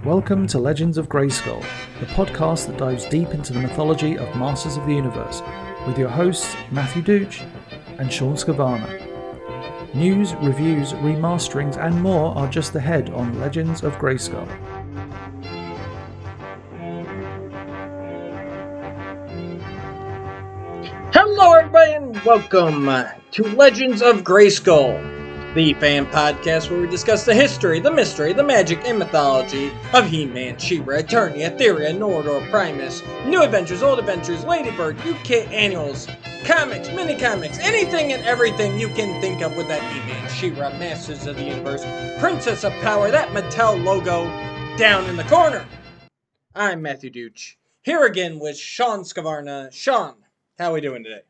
Welcome to Legends of Grayskull, the podcast that dives deep into the mythology of Masters of the Universe, with your hosts Matthew Dooch and Shawn Scavarna. News, reviews, remasterings and more are just ahead on Legends of Grayskull. Hello everybody and welcome to Legends of Grayskull, the fan podcast where we discuss the history, the mystery, the magic, and mythology of He-Man, She-Ra, Eternia, Etheria, Norador, Primus, New Adventures, Old Adventures, Ladybird, UK Annuals, comics, mini-comics, anything and everything you can think of with that He-Man, She-Ra, Masters of the Universe, Princess of Power, that Mattel logo down in the corner. I'm Matthew Dooch, here again with Shawn Scavarna. Shawn, how are we doing today?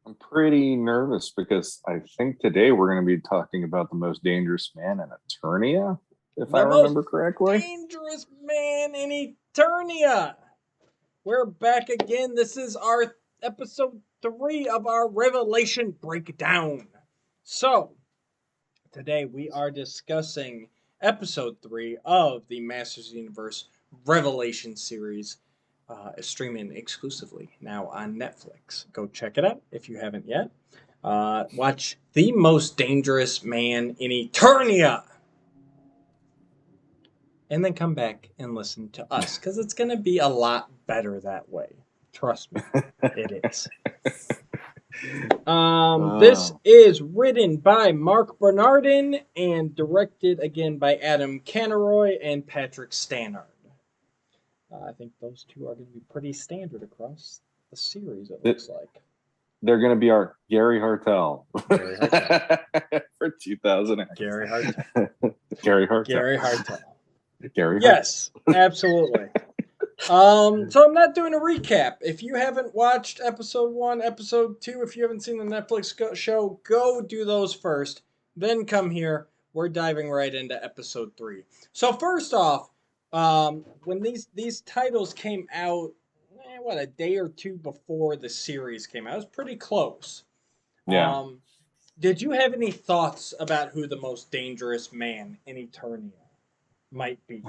I'm pretty nervous because I think today we're going to be talking about the most dangerous man in Eternia, if I remember correctly. Dangerous man in Eternia. We're back again. This is our episode 3 of our Revelation breakdown. So, today we are discussing episode 3 of the Masters of the Universe Revelation series. Streaming exclusively now on Netflix. Go check it out if you haven't yet. Watch The Most Dangerous Man in Eternia. And then come back and listen to us, because it's going to be a lot better that way. Trust me, it is. This is written by Mark Bernardin and directed again by Adam Caneroy and Patrick Stannard. I think those two are going to be pretty standard across the series, it looks like. They're going to be our Gary Hartel. For 2000. Gary Hartel. Gary Hartel. Gary Hartel. Gary Hartel. Yes, absolutely. So I'm not doing a recap. If you haven't watched episode 1, episode 2, if you haven't seen the Netflix show, go do those first. Then come here. We're diving right into episode 3. So first off, when these titles came out, a day or two before the series came out, it was pretty close. Yeah. Did you have any thoughts about who the most dangerous man in Eternia might be?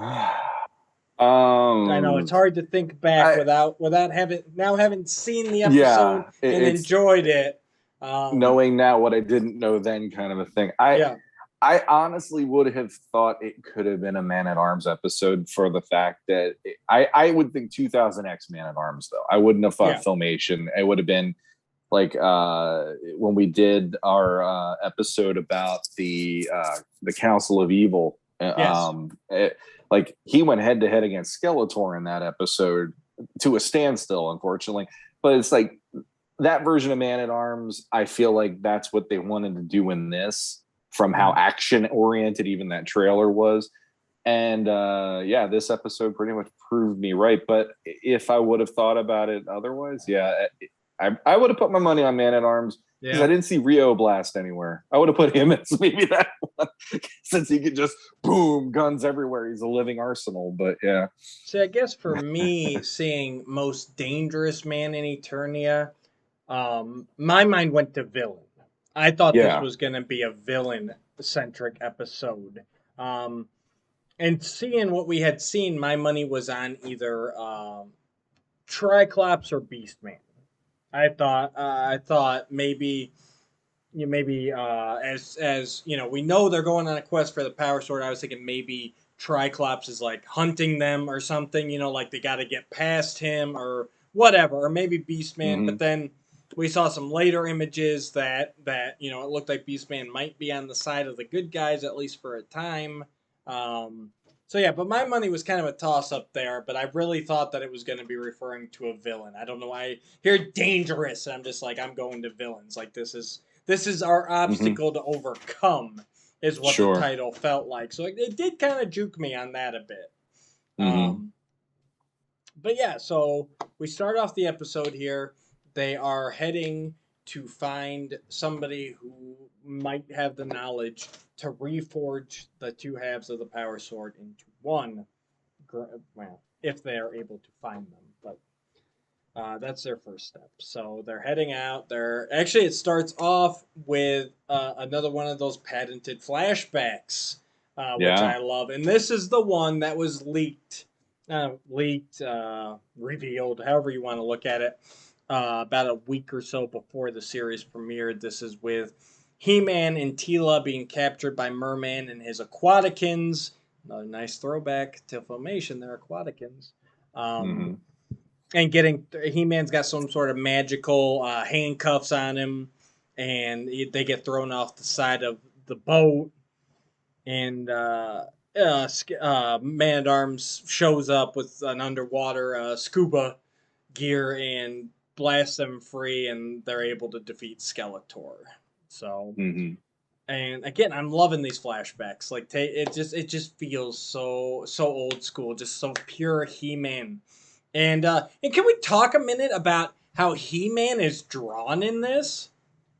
I know it's hard to think back without having seen the episode and enjoyed it. Knowing now what I didn't know then, kind of a thing. I honestly would have thought it could have been a Man-at-Arms episode for the fact that I would think 2000X Man-at-Arms, though. I wouldn't have thought Filmation. It would have been like when we did our episode about the Council of Evil. Like he went head-to-head against Skeletor in that episode to a standstill, unfortunately. But it's like that version of Man-at-Arms, I feel like that's what they wanted to do in this, from how action oriented even that trailer was. And this episode pretty much proved me right. But if I would have thought about it otherwise, I would have put my money on Man-at-Arms, because I didn't see Rio Blast anywhere. I would have put him as maybe that one, since he could just boom, guns everywhere. He's a living arsenal. But yeah. See, I guess for me, seeing most dangerous man in Eternia, my mind went to villain. I thought this was going to be a villain-centric episode. And seeing what we had seen, my money was on either Triclops or Beastman. I thought maybe as you know, we know they're going on a quest for the Power Sword. I was thinking maybe Triclops is like hunting them or something. You know, like they got to get past him or whatever, or maybe Beastman. Mm-hmm. But then we saw some later images that it looked like Beastman might be on the side of the good guys, at least for a time. But my money was kind of a toss-up there, but I really thought that it was going to be referring to a villain. I don't know why I hear dangerous, and I'm just like, I'm going to villains. Like, this is our obstacle to overcome, is what the title felt like. So it did kind of juke me on that a bit. So we start off the episode here. They are heading to find somebody who might have the knowledge to reforge the two halves of the Power Sword into one. Well, if they are able to find them, but that's their first step. So they're heading out. It starts off with another one of those patented flashbacks which I love. And this is the one that was revealed, however you want to look at it, about a week or so before the series premiered. This is with He-Man and Teela being captured by Merman and his Aquaticans. Another nice throwback to Filmation, they're Aquaticans. And He-Man's got some sort of magical handcuffs on him, and they get thrown off the side of the boat. And Man-at-Arms shows up with an underwater scuba gear and blasts them free, and they're able to defeat Skeletor. So, and again, I'm loving these flashbacks. Like, it just feels so old school, just so pure He-Man. And can we talk a minute about how He-Man is drawn in this?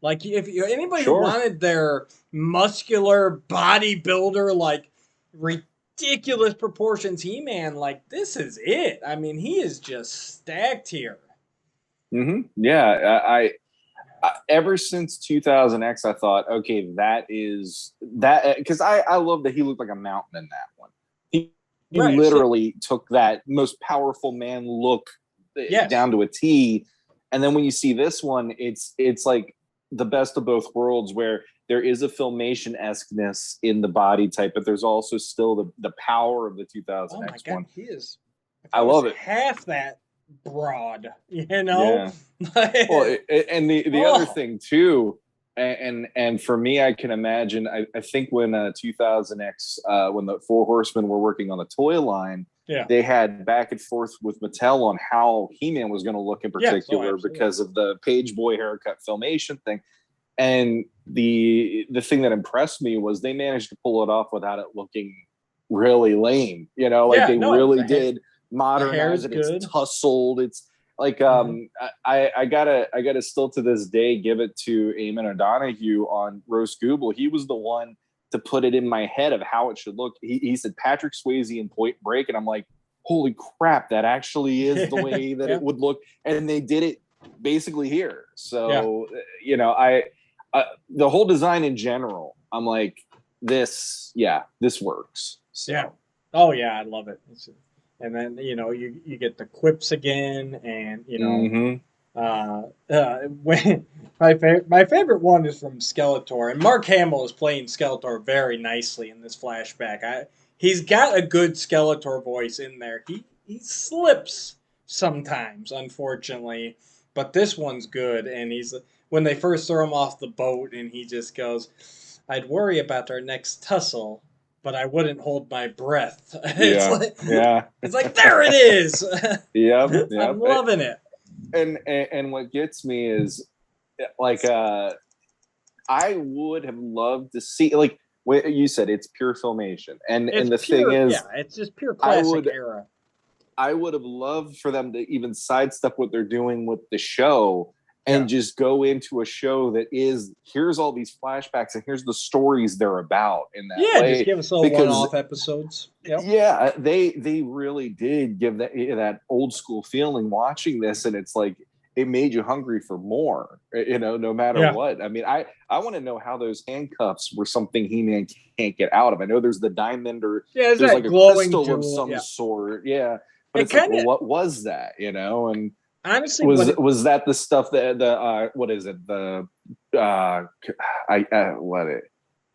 Like, if anybody who wanted their muscular bodybuilder, like, ridiculous proportions He-Man, like, this is it. I mean, he is just stacked here. Yeah, I ever since 2000X, I thought, okay, that is that, because I love that he looked like a mountain in that one. He literally took that most powerful man look down to a T, and then when you see this one, it's like the best of both worlds, where there is a Filmation-esqueness in the body type, but there's also still the power of the 2000X one. one. He is. I love it. Half that broad, you know. Yeah. Well, and the other thing too, and for me, I can imagine. I think when 2000X, when the Four Horsemen were working on the toy line, they had back and forth with Mattel on how He-Man was going to look in particular because of the page boy haircut Filmation thing. And the thing that impressed me was they managed to pull it off without it looking really lame. You know, like really did modernize it. It's tussled. It's like I gotta still to this day give it to Eamon O'Donoghue on Roast Google. He was the one to put it in my head of how it should look. He said Patrick Swayze in Point Break, and I'm like, holy crap, that actually is the way that it would look. And they did it basically here. So you know, the whole design in general, I'm like, this works. So. Oh yeah, I love it. And then, you know, you get the quips again, and, you know, when my favorite one is from Skeletor, and Mark Hamill is playing Skeletor very nicely in this flashback. He's got a good Skeletor voice in there. He slips sometimes, unfortunately, but this one's good. And when they first throw him off the boat, and he just goes, "I'd worry about our next tussle, but I wouldn't hold my breath." It's like, there it is. I'm loving it. And what gets me is, like, I would have loved to see, like what you said, it's pure Filmation, and the thing is, it's just pure classic era. I would have loved for them to even sidestep what they're doing with the show and just go into a show that is, here's all these flashbacks and here's the stories they're about in that way. Just give us little one-off episodes. Yeah, they really did give that old school feeling watching this, and it's like it made you hungry for more, you know, no matter what. I mean, I want to know how those handcuffs were something He-Man can't get out of. I know there's the diamond, or there's like a crystal of some sort. But it's like, well, what was that, you know? And honestly, was that the stuff that what is it? The the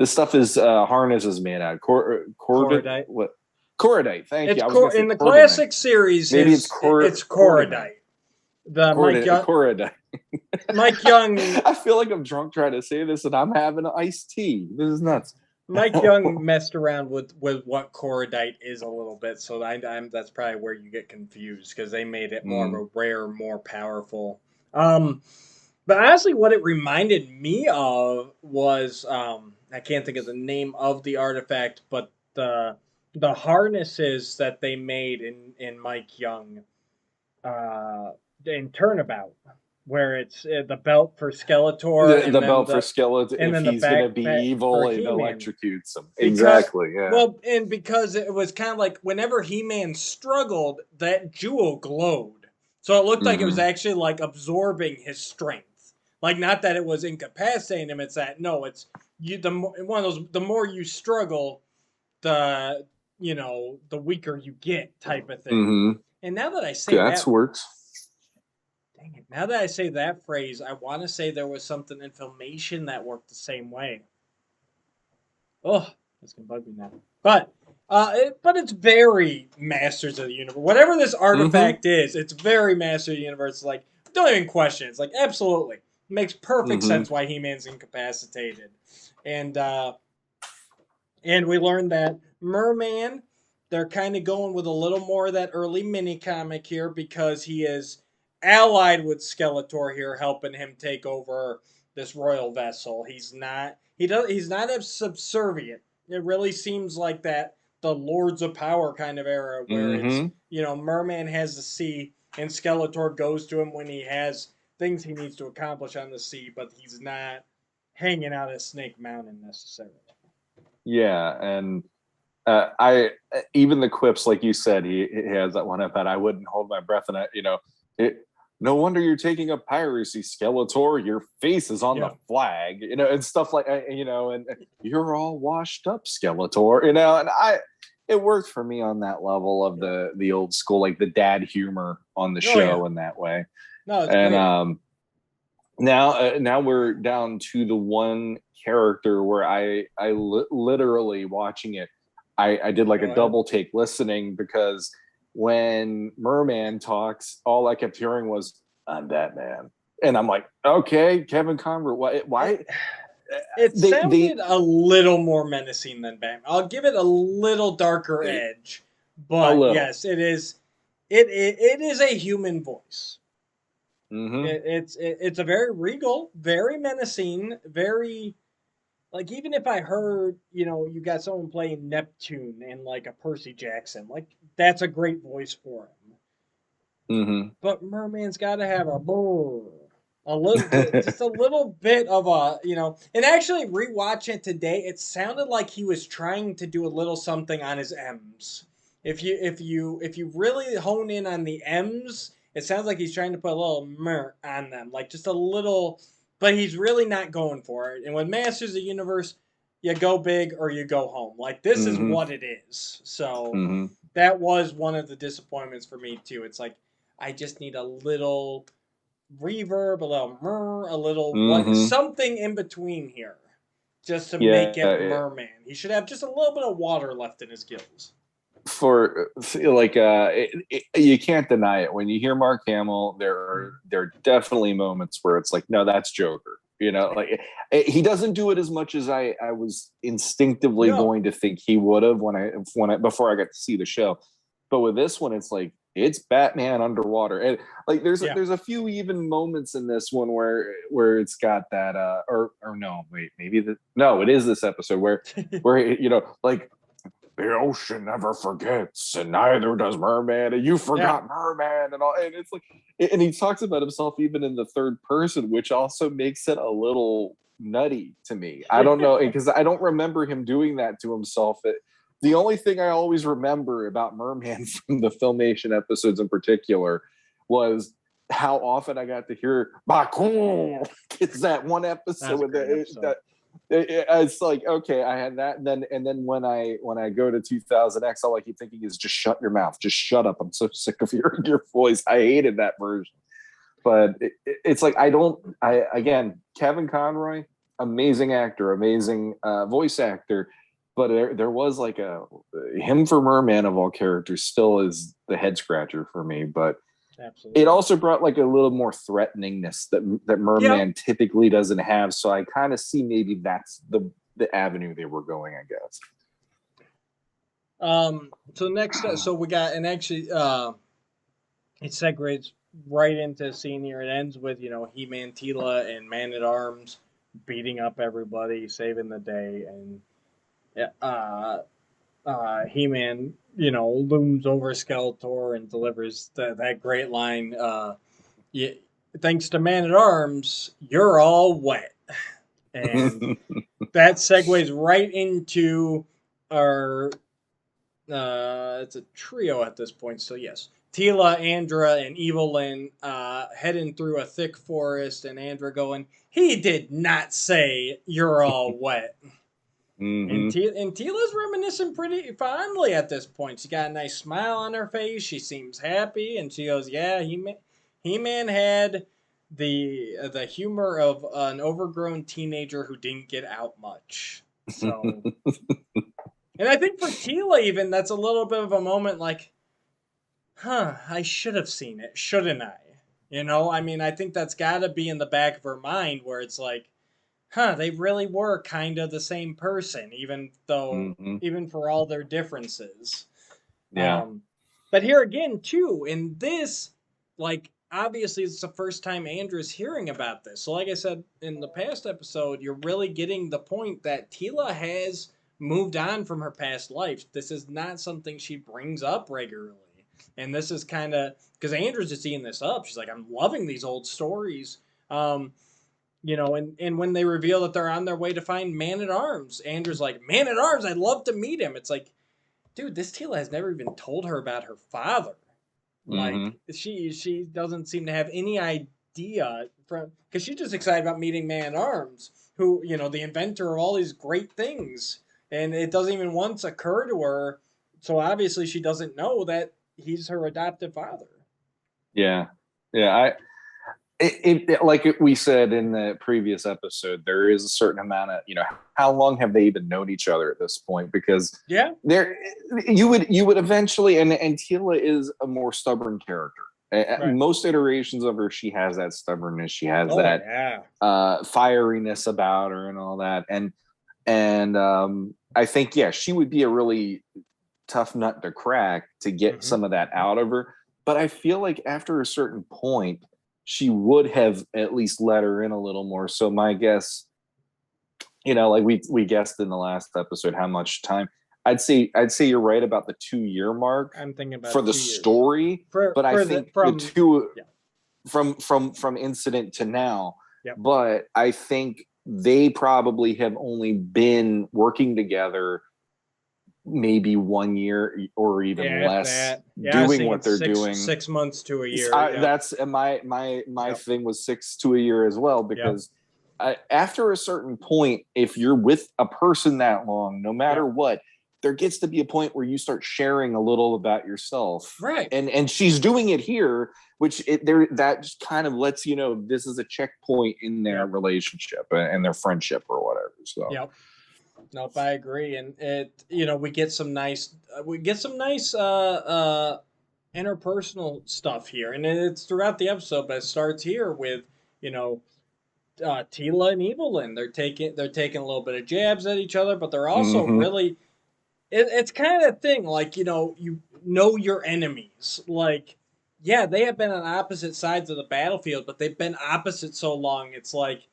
stuff is harness is made out of Cordite. What? Cordite. Thank you. In the classic series, maybe it's Cordite. Cordite. Mike Young. I feel like I'm drunk trying to say this, and I'm having an iced tea. This is nuts. Mike Young messed around with what Cordite is a little bit, so that's probably where you get confused, because they made it more of a rare, more powerful. But honestly, what it reminded me of was I can't think of the name of the artifact, but the harnesses that they made in Mike Young in Turnabout, where it's the belt for Skeletor, the belt for Skeletor, and if he's going to be evil, it electrocutes him. Exactly, yeah. Well, and because it was kind of like whenever He-Man struggled, that jewel glowed, so it looked like it was actually like absorbing his strength. Like, not that it was incapacitating him; it's that it's one of those. The more you struggle, the the weaker you get type of thing. Mm-hmm. And now that I say that works. Dang it. Now that I say that phrase, I want to say there was something in Filmation that worked the same way. Oh, that's gonna bug me now. But it's very Masters of the Universe. Whatever this artifact is, it's very Masters of the Universe. Like, don't even question it. It's like, absolutely. It makes perfect sense why He-Man's incapacitated. And we learned that Merman, they're kind of going with a little more of that early mini comic here because he is allied with Skeletor here, helping him take over this royal vessel. He's not as subservient. It really seems like that the Lords of Power kind of era where it's Merman has the sea and Skeletor goes to him when he has things he needs to accomplish on the sea, but he's not hanging out at Snake Mountain necessarily. Yeah, and I even the quips, like you said, he has that one about I wouldn't hold my breath, and no wonder you're taking up piracy, Skeletor. Your face is on the flag, and stuff like and you're all washed up, Skeletor, and it worked for me on that level of the old school, like the dad humor on the show in that way. No, it's great. Now we're down to the one character where I literally watching it, I did like a double take listening, because when Merman talks, all I kept hearing was, "I'm Batman," and I'm like, okay, Kevin Conroy, why? It sounded a little more menacing than Batman. I'll give it a little darker edge, but yes, it is. It is a human voice. Mm-hmm. It's a very regal, very menacing, very like, even if I heard you got someone playing Neptune and like a Percy Jackson, like that's a great voice for him. Mm-hmm. But Merman's got to have a little, just a little bit of and actually rewatching it today, it sounded like he was trying to do a little something on his M's. If you really hone in on the M's, it sounds like he's trying to put a little mer on them, like just a little, but he's really not going for it. And with Masters of the Universe, you go big or you go home. Like, this is what it is. So that was one of the disappointments for me too. It's like, I just need a little reverb, a little murr, a little something in between here, just to make it Merman. He should have just a little bit of water left in his gills. For like, you can't deny it. When you hear Mark Hamill, there are definitely moments where it's like, no, that's Joker. Like, he doesn't do it as much as I was instinctively going to think he would have before I got to see the show. But with this one, it's like, it's Batman underwater, and like there's a few even moments in this one where it's got that it is this episode where like, the ocean never forgets, and neither does Merman, and you forgot Merman, and all, and it's like, and he talks about himself even in the third person, which also makes it a little nutty to me. I don't know, because I don't remember him doing that to himself. The only thing I always remember about Merman from the Filmation episodes in particular was how often I got to hear "Bakun." It's that one episode with that. It's like, okay, I had that, and then when I go to 2000X, all I keep thinking is, just shut your mouth, just shut up. I'm so sick of hearing your voice. I hated that version, but it's like, again, Kevin Conroy, amazing actor, amazing voice actor, but there was like him for Merman of all characters still is the head scratcher for me, but. Absolutely. It also brought like a little more threateningness that Merman typically doesn't have. So I kind of see maybe that's the avenue they were going, I guess. So next, so we got, and actually, it segues right into a scene here. It ends with He-Man, Teela, and Man-at-Arms beating up everybody, saving the day, and He-Man, looms over Skeletor and delivers that great line. Thanks to Man-at-Arms, you're all wet. And that segues right into our, it's a trio at this point, so yes. Teela, Andra, and Evelyn heading through a thick forest, and Andra going, "He did not say you're all wet." And Tila's reminiscing pretty fondly at this point. She got a nice smile on her face. She seems happy, and she goes, "Yeah, He-Man had the humor of an overgrown teenager who didn't get out much." So, and I think for Tila, even that's a little bit of a moment like, "Huh, I should have seen it, shouldn't I?" I mean, I think that's got to be in the back of her mind where it's like, they really were kind of the same person, even for all their differences. Yeah. But here again, too, in this, like, obviously it's the first time Andrew's hearing about this. So, like I said in the past episode, you're really getting the point that Tila has moved on from her past life. This is not something she brings up regularly. And this is kind of, because Andrew's just eating this up. She's like, I'm loving these old stories. And when they reveal that they're on their way to find Man-at-Arms, Andrew's like, Man-at-Arms, I'd love to meet him. It's like, dude, this Tila has never even told her about her father. Like, she doesn't seem to have any idea, because she's just excited about meeting Man-at-Arms, who, the inventor of all these great things. And it doesn't even once occur to her, so obviously she doesn't know that he's her adoptive father. Yeah. Like we said in the previous episode, there is a certain amount of, how long have they even known each other at this point? Because you would eventually, and Tila is a more stubborn character. Right. Most iterations of her, she has that stubbornness, she has fieriness about her and all that. And I think, she would be a really tough nut to crack to get some of that out of her. But I feel like after a certain point, she would have at least let her in a little more. So my guess, like we guessed in the last episode, how much time. I'd say you're right about the 2-year mark. I'm thinking about for the story, but I think the two from incident to now. Yep. But I think they probably have only been working together maybe 1 year or even less, doing what they're doing. 6 months to a year. That's my thing was 6 to a year as well, because after a certain point, if you're with a person that long, no matter what, there gets to be a point where you start sharing a little about yourself, right? And she's doing it here, which that just kind of lets you know this is a checkpoint in their relationship and their friendship or whatever. So Nope, I agree, and we get some nice interpersonal stuff here, and it's throughout the episode, but it starts here with Tila and Evelyn. They're taking a little bit of jabs at each other, but they're also really it's kind of a thing like you know your enemies. Like, they have been on opposite sides of the battlefield, but they've been opposite so long. It's like,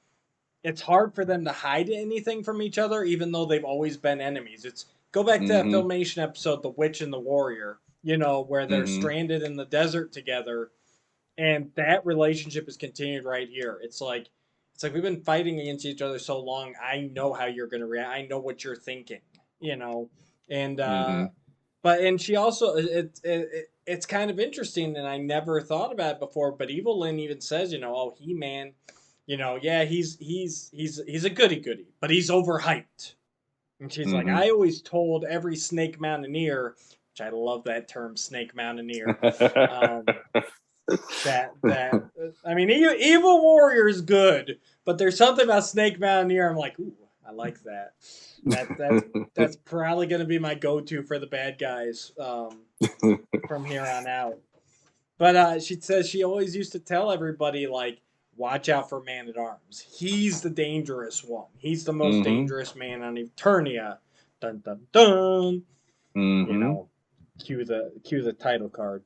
it's hard for them to hide anything from each other, even though they've always been enemies. Go back to that Filmation episode, The Witch and the Warrior, where they're stranded in the desert together, and that relationship is continued right here. It's like we've been fighting against each other so long. I know how you're going to react. I know what you're thinking, and and she also it's kind of interesting, and I never thought about it before. But Evelyn even says, oh, He-Man. He's a goody-goody, but he's overhyped. And she's like, I always told every snake mountaineer, which I love that term, snake mountaineer, that I mean, Evil Warrior is good, but there's something about snake mountaineer. I'm like, ooh, I like that. That's probably going to be my go-to for the bad guys from here on out. But she says she always used to tell everybody, like, watch out for Man-at-Arms. He's the dangerous one. He's the most dangerous man on Eternia. Dun dun dun. Cue the title card.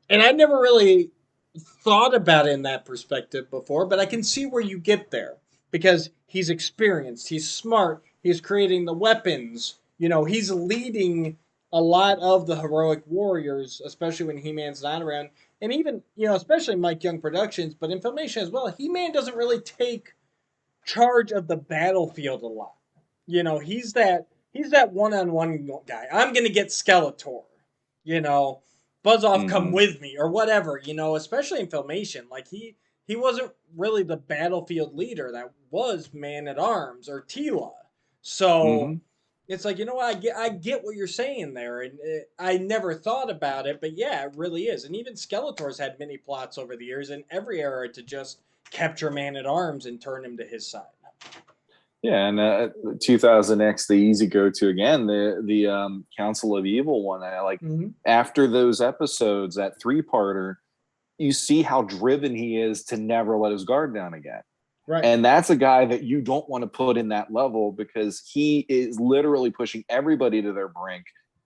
And I never really thought about it in that perspective before, but I can see where you get there, because he's experienced, he's smart, he's creating the weapons. He's leading a lot of the heroic warriors, especially when He-Man's not around. And even, especially Mike Young Productions, but in Filmation as well, He-Man doesn't really take charge of the battlefield a lot. He's that one-on-one guy. I'm going to get Skeletor. Buzz off, come with me, or whatever, especially in Filmation. Like, he wasn't really the battlefield leader. That was Man-at-Arms or Tila. So it's like, you know what, I get what you're saying there, and I never thought about it, but yeah, it really is. And even Skeletor's had many plots over the years in every era to just capture Man-at-Arms and turn him to his side. Yeah, and 2000X, the easy go-to again, the Council of Evil one. I like after those episodes, that 3-parter, you see how driven he is to never let his guard down again. Right. And that's a guy that you don't want to put in that level, because he is literally pushing everybody to their brink,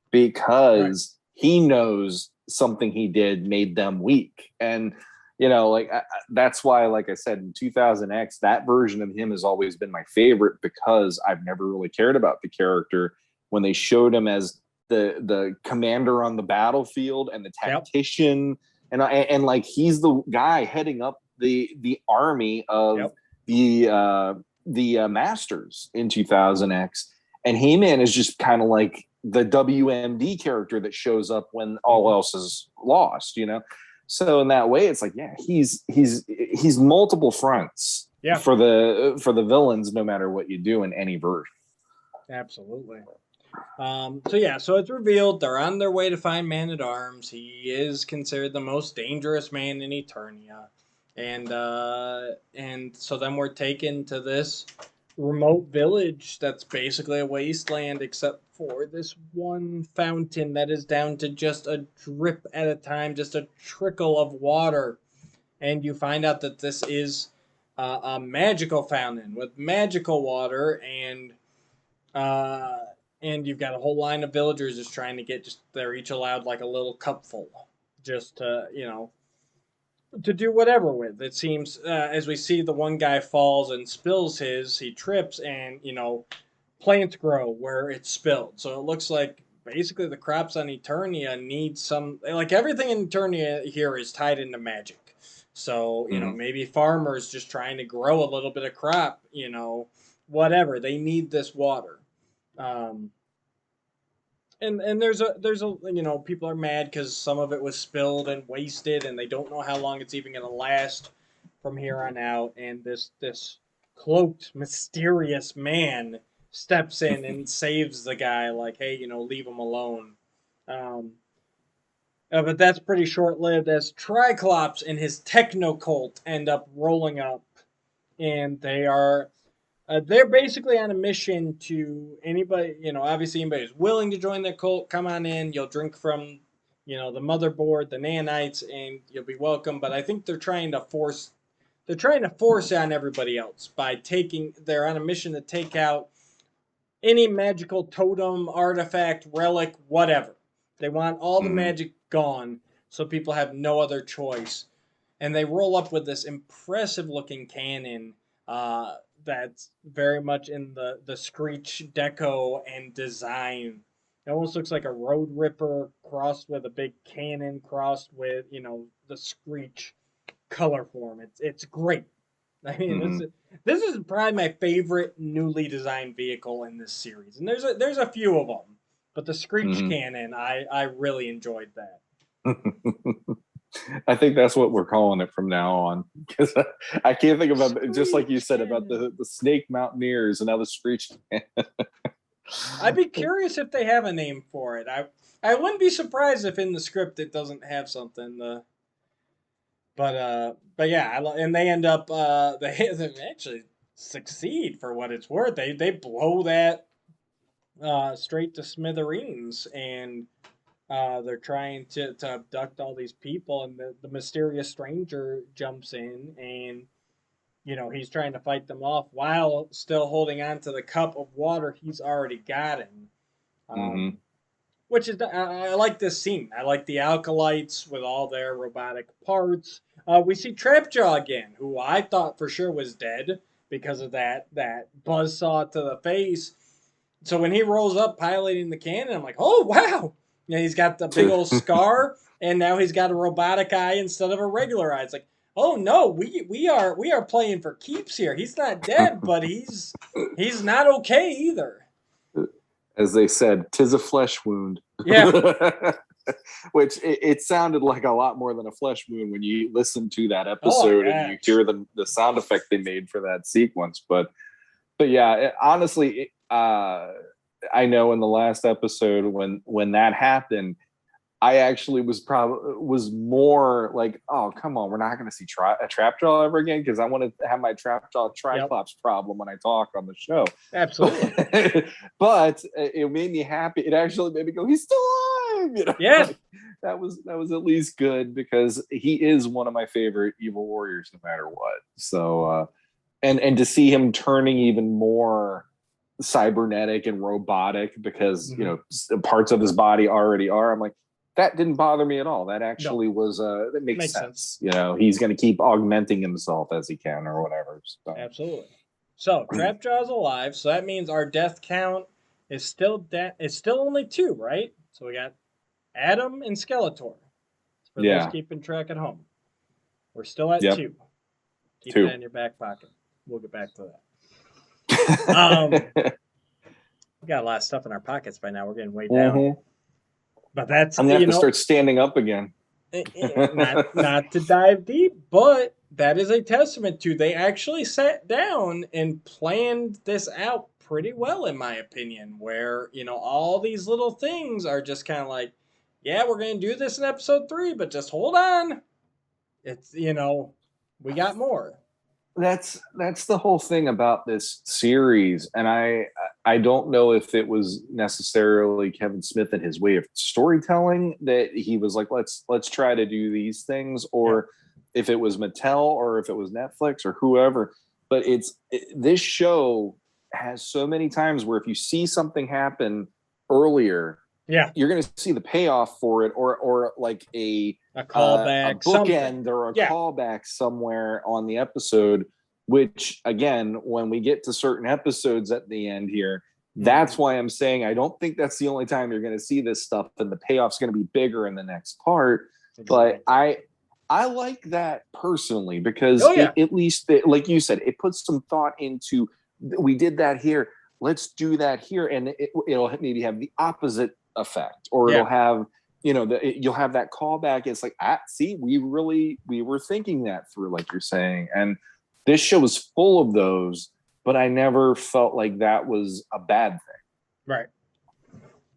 because he knows something he did made them weak. And like that's why, like I said, in 2000X, that version of him has always been my favorite, because I've never really cared about the character. When they showed him as the commander on the battlefield and the tactician, and like he's the guy heading up the army of the Masters in 2000X, and He-Man is just kind of like the WMD character that shows up when all else is lost, So in that way, it's like, yeah, he's multiple fronts for the villains, no matter what you do in any version. Absolutely. So it's revealed they're on their way to find Man-at-Arms. He is considered the most dangerous man in Eternia, and so then we're taken to this remote village that's basically a wasteland, except for this one fountain that is down to just a drip at a time, just a trickle of water. And you find out that this is a magical fountain with magical water, and you've got a whole line of villagers just trying to get, they're each allowed like a little cupful, just to, to do whatever with. It seems, as we see, the one guy falls and spills his, he trips, and, plants grow where it's spilled. So it looks like basically the crops on Eternia need some, like everything in Eternia here is tied into magic. So, maybe farmers just trying to grow a little bit of crop, whatever, they need this water. And there's a people are mad because some of it was spilled and wasted, and they don't know how long it's even going to last from here on out. And this cloaked, mysterious man steps in and saves the guy, like, hey, leave him alone. But that's pretty short-lived, as Triclops and his techno cult end up rolling up, and they're basically on a mission to anybody, obviously anybody who's willing to join their cult, come on in, you'll drink from, the motherboard, the nanites, and you'll be welcome. But I think they're trying to force on everybody else they're on a mission to take out any magical totem, artifact, relic, whatever. They want all the magic gone, so people have no other choice. And they roll up with this impressive looking cannon, that's very much in the Screech deco and design. It almost looks like a Road Ripper crossed with a big cannon, crossed with, the Screech color form. It's great. I mean, this is probably my favorite newly designed vehicle in this series. And there's a few of them, but the Screech cannon, I really enjoyed that. I think that's what we're calling it from now on, because I can't think about it, just like you said about the Snake Mountaineers and now the Screech. I'd be curious if they have a name for it. I wouldn't be surprised if in the script it doesn't have something. But yeah, and they end up they actually succeed for what it's worth. They blow that straight to smithereens, and they're trying to abduct all these people, and the mysterious stranger jumps in, and he's trying to fight them off while still holding on to the cup of water he's already gotten. Which is, I like this scene. I like the Alkalites with all their robotic parts. We see Trapjaw again, who I thought for sure was dead because of that buzzsaw to the face. So when he rolls up piloting the cannon, I'm like, oh, wow. He's got the big old scar, and now he's got a robotic eye instead of a regular eye. It's like, oh no, we are playing for keeps here. He's not dead, but he's not okay either. As they said, 'tis a flesh wound. Yeah. Which it sounded like a lot more than a flesh wound when you listen to that episode and you hear the sound effect they made for that sequence. But yeah, honestly, I know in the last episode when that happened, I actually was more like, oh, come on, we're not going to see a Trapjaw ever again, because I want to have my Trapjaw Triclops problem when I talk on the show. Absolutely. But it made me happy. It actually made me go, he's still alive. Yeah. Like, that was at least good, because he is one of my favorite evil warriors, no matter what. So, and to see him turning even more cybernetic and robotic, because parts of his body already are. I'm like, that didn't bother me at all. That actually was that makes sense. He's going to keep augmenting himself as he can, or whatever. So. Absolutely. So Trapjaw's alive, so that means our death count is still only 2, right? So we got Adam and Skeletor. For those keeping track at home, we're still at 2. Keep 2. That in your back pocket. We'll get back to that. We got a lot of stuff in our pockets by now. We're getting way down. But that's, I'm gonna have to start standing up again. not to dive deep, but that is a testament to they actually sat down and planned this out pretty well, in my opinion. Where all these little things are just kind of like, yeah, we're gonna do this in episode 3, but just hold on. It's we got more. That's the whole thing about this series, and I don't know if it was necessarily Kevin Smith and his way of storytelling that he was like, let's try to do these things, or if it was Mattel, or if it was Netflix, or whoever. But this show has so many times where if you see something happen earlier, you're going to see the payoff for it, or like a callback, a bookend, or a callback somewhere on the episode. Which, again, when we get to certain episodes at the end here, that's why I'm saying I don't think that's the only time you're going to see this stuff, and the payoff's going to be bigger in the next part. Exactly. But I like that personally, because at least, like you said, it puts some thought into, we did that here, let's do that here, and it'll maybe have the opposite effect, or it'll have you'll have that callback. It's like, see, we were thinking that through, like you're saying. And this show is full of those, but I never felt like that was a bad thing. Right.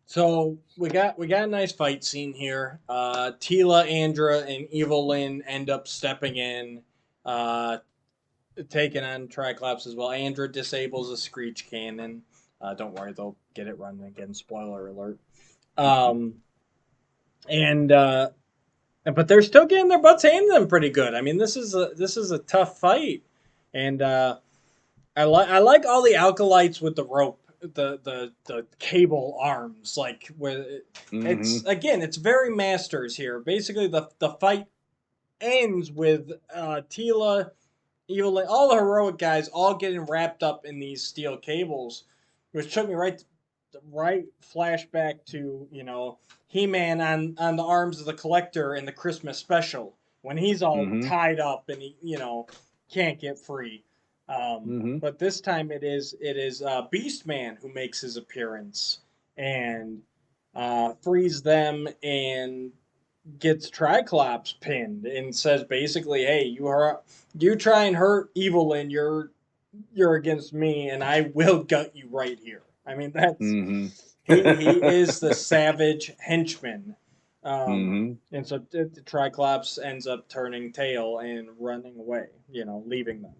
So we got a nice fight scene here. Teela, Andra, and Evil Lynn end up stepping in, taking on Triclops as well. Andra disables a Screech cannon. Don't worry, they'll get it running again. Spoiler alert. But they're still getting their butts handed to them pretty good. I mean, this is a tough fight, and I like all the alkalites with the rope, the cable arms, like where it's very Masters here. Basically, the fight ends with Teela, Evil, all the heroic guys all getting wrapped up in these steel cables, which took me right flashback to He-Man on the arms of the Collector in the Christmas special when he's all tied up and he can't get free. But this time it is Beastman who makes his appearance and frees them and gets Triclops pinned and says basically, hey, you try and hurt Evil and you're against me, and I will gut you right here. I mean, that's he is the savage henchman. And so the Triclops ends up turning tail and running away, leaving them.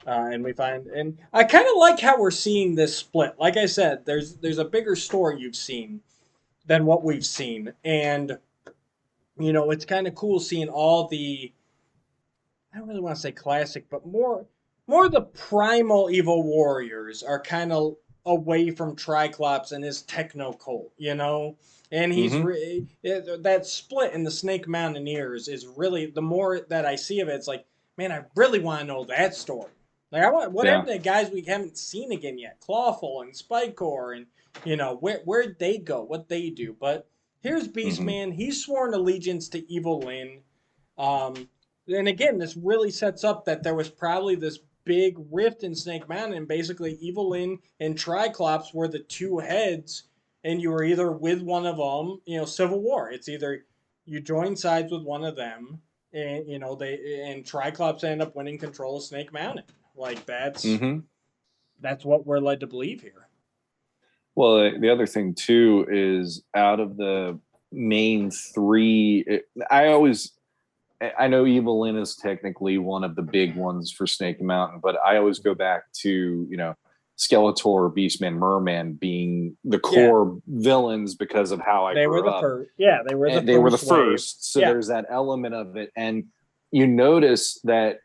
And we find, and I kind of like how we're seeing this split. Like I said, there's a bigger story you've seen than what we've seen, and it's kind of cool seeing all the, I don't really want to say classic, but more the primal evil warriors are kind of away from Triclops and his techno cult, and he's that split in the Snake Mountaineers is really, the more that I see of it, it's like, man, I really want to know that story. Like, I want whatever the guys we haven't seen again yet, Clawful and Spikecore, and where'd they go, what they do. But here's Beastman. He's sworn allegiance to Evil Lynn. And again, this really sets up that there was probably this big rift in Snake Mountain, and basically Evil Lynn and Triclops were the two heads, and you were either with one of them, Civil War. It's either you join sides with one of them, and Triclops end up winning control of Snake Mountain. Like that's what we're led to believe here. Well, the other thing too is out of the main three, I know Evil Lyn is technically one of the big ones for Snake Mountain, but I always go back to, Skeletor, Beastman, Merman being the core villains because of how I grew up. First. Yeah, they were the first. So there's that element of it. And you notice that,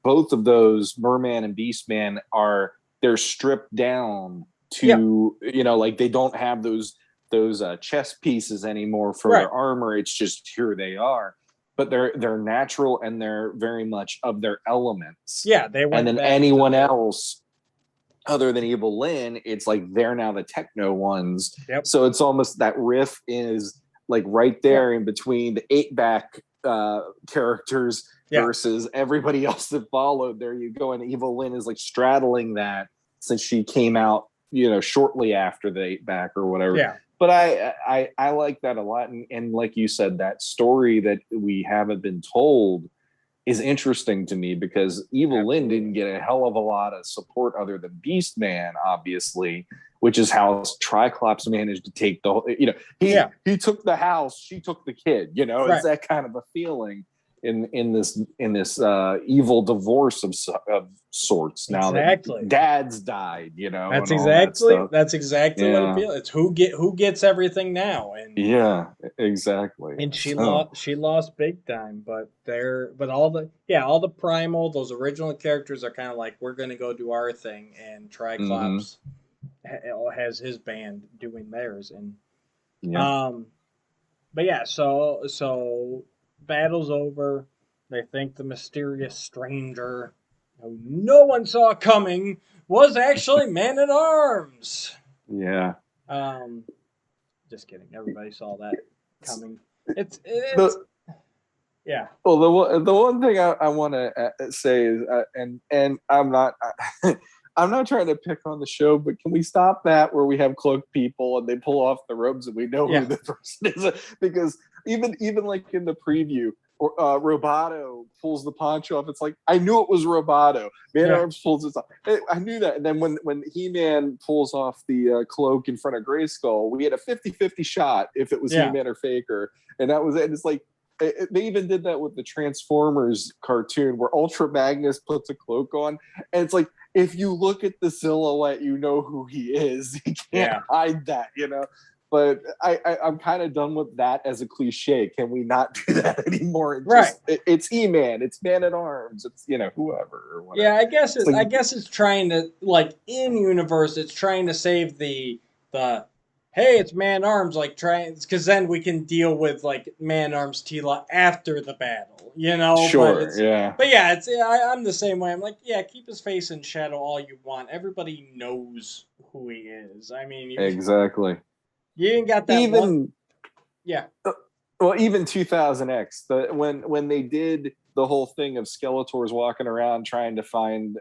both of those, Merman and Beastman, they're stripped down to, like they don't have those chest pieces anymore for their armor. It's just here they are. But they're natural and they're very much of their elements. Yeah, they went. And then anyone else other than Evil Lyn, it's like they're now the techno ones. Yep. So it's almost that riff is like right there in between the 8-back characters versus everybody else that followed. There you go. And Evil Lyn is like straddling that since she came out, shortly after the 8-back or whatever. Yeah. But I like that a lot. And like you said, that story that we haven't been told is interesting to me because Evil Lyn didn't get a hell of a lot of support other than Beastman, obviously, which is how Triclops managed to take the whole, he took the house, she took the kid, it's that kind of a feeling in this evil divorce of sorts. Now that dad's died, that's exactly what it feels. It's who gets everything now, and exactly. And she lost big time, but all the primal, those original characters are kind of like, we're gonna go do our thing, and Triclops has his band doing theirs, and so battle's over. They think the mysterious stranger, who no one saw coming, was actually Man-at-Arms. Yeah. Just kidding. Everybody saw that coming. It's yeah. Well, the one thing I want to say is, and I'm not. I'm not trying to pick on the show, but can we stop that where we have cloaked people and they pull off the robes and we know who the person is? Because even like in the preview, Roboto pulls the poncho off. It's like, I knew it was Roboto. Man-at-Arms pulls it off. I knew that. And then when He-Man pulls off the cloak in front of Grayskull, we had a 50-50 shot if it was He-Man or Faker. And that was it. And it's like, they even did that with the Transformers cartoon where Ultra Magnus puts a cloak on. And it's like, if you look at the silhouette, you know who he is. He can't hide that, But I'm kind of done with that as a cliche. Can we not do that anymore? It's He-Man. It's Man-at-Arms. It's whoever or whatever. Yeah, I guess it's trying to, like, in universe, it's trying to save the hey, it's Man-at-Arms, like because then we can deal with like Man-at-Arms Tila after the battle, Sure, But I'm the same way. I'm like, keep his face in shadow all you want. Everybody knows who he is. I mean, exactly. You ain't got that one. Yeah. Well, even 2000X, when they did the whole thing of Skeletor's walking around trying to find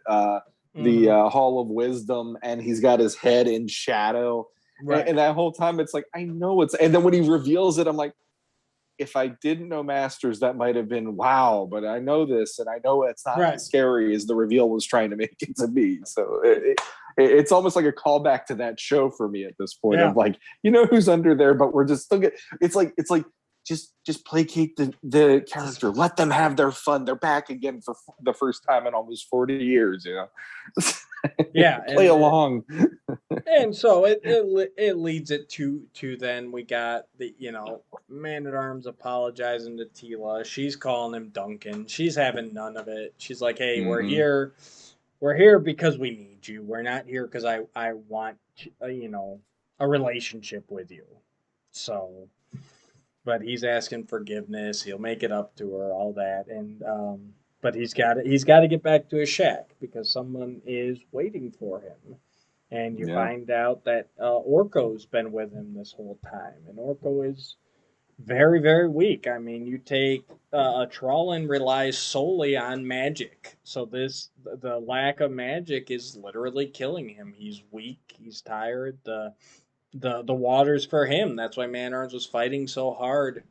the Hall of Wisdom, and he's got his head in shadow. Right. And that whole time, it's like, I know it's... And then when he reveals it, I'm like, if I didn't know Masters, that might have been wow, but I know this, and I know it's not as scary as the reveal was trying to make it to be. So it's almost like a callback to that show for me at this point of like, who's under there, but we're just still get. It's like just placate the character, let them have their fun. They're back again for the first time in almost 40 years. Play along. And so it leads it to then we got the Man-at-Arms apologizing to Tila. She's calling him Duncan. She's having none of it. She's like, hey, we're here because we need you. We're not here because I want a relationship with you. So, but he's asking forgiveness. He'll make it up to her, all that, and but he's got to get back to his shack because someone is waiting for him. And you find out that Orko's been with him this whole time. And Orko is very, very weak. I mean, you take a Trollin relies solely on magic. So the lack of magic is literally killing him. He's weak. He's tired. the waters for him. That's why Man-Arms was fighting so hard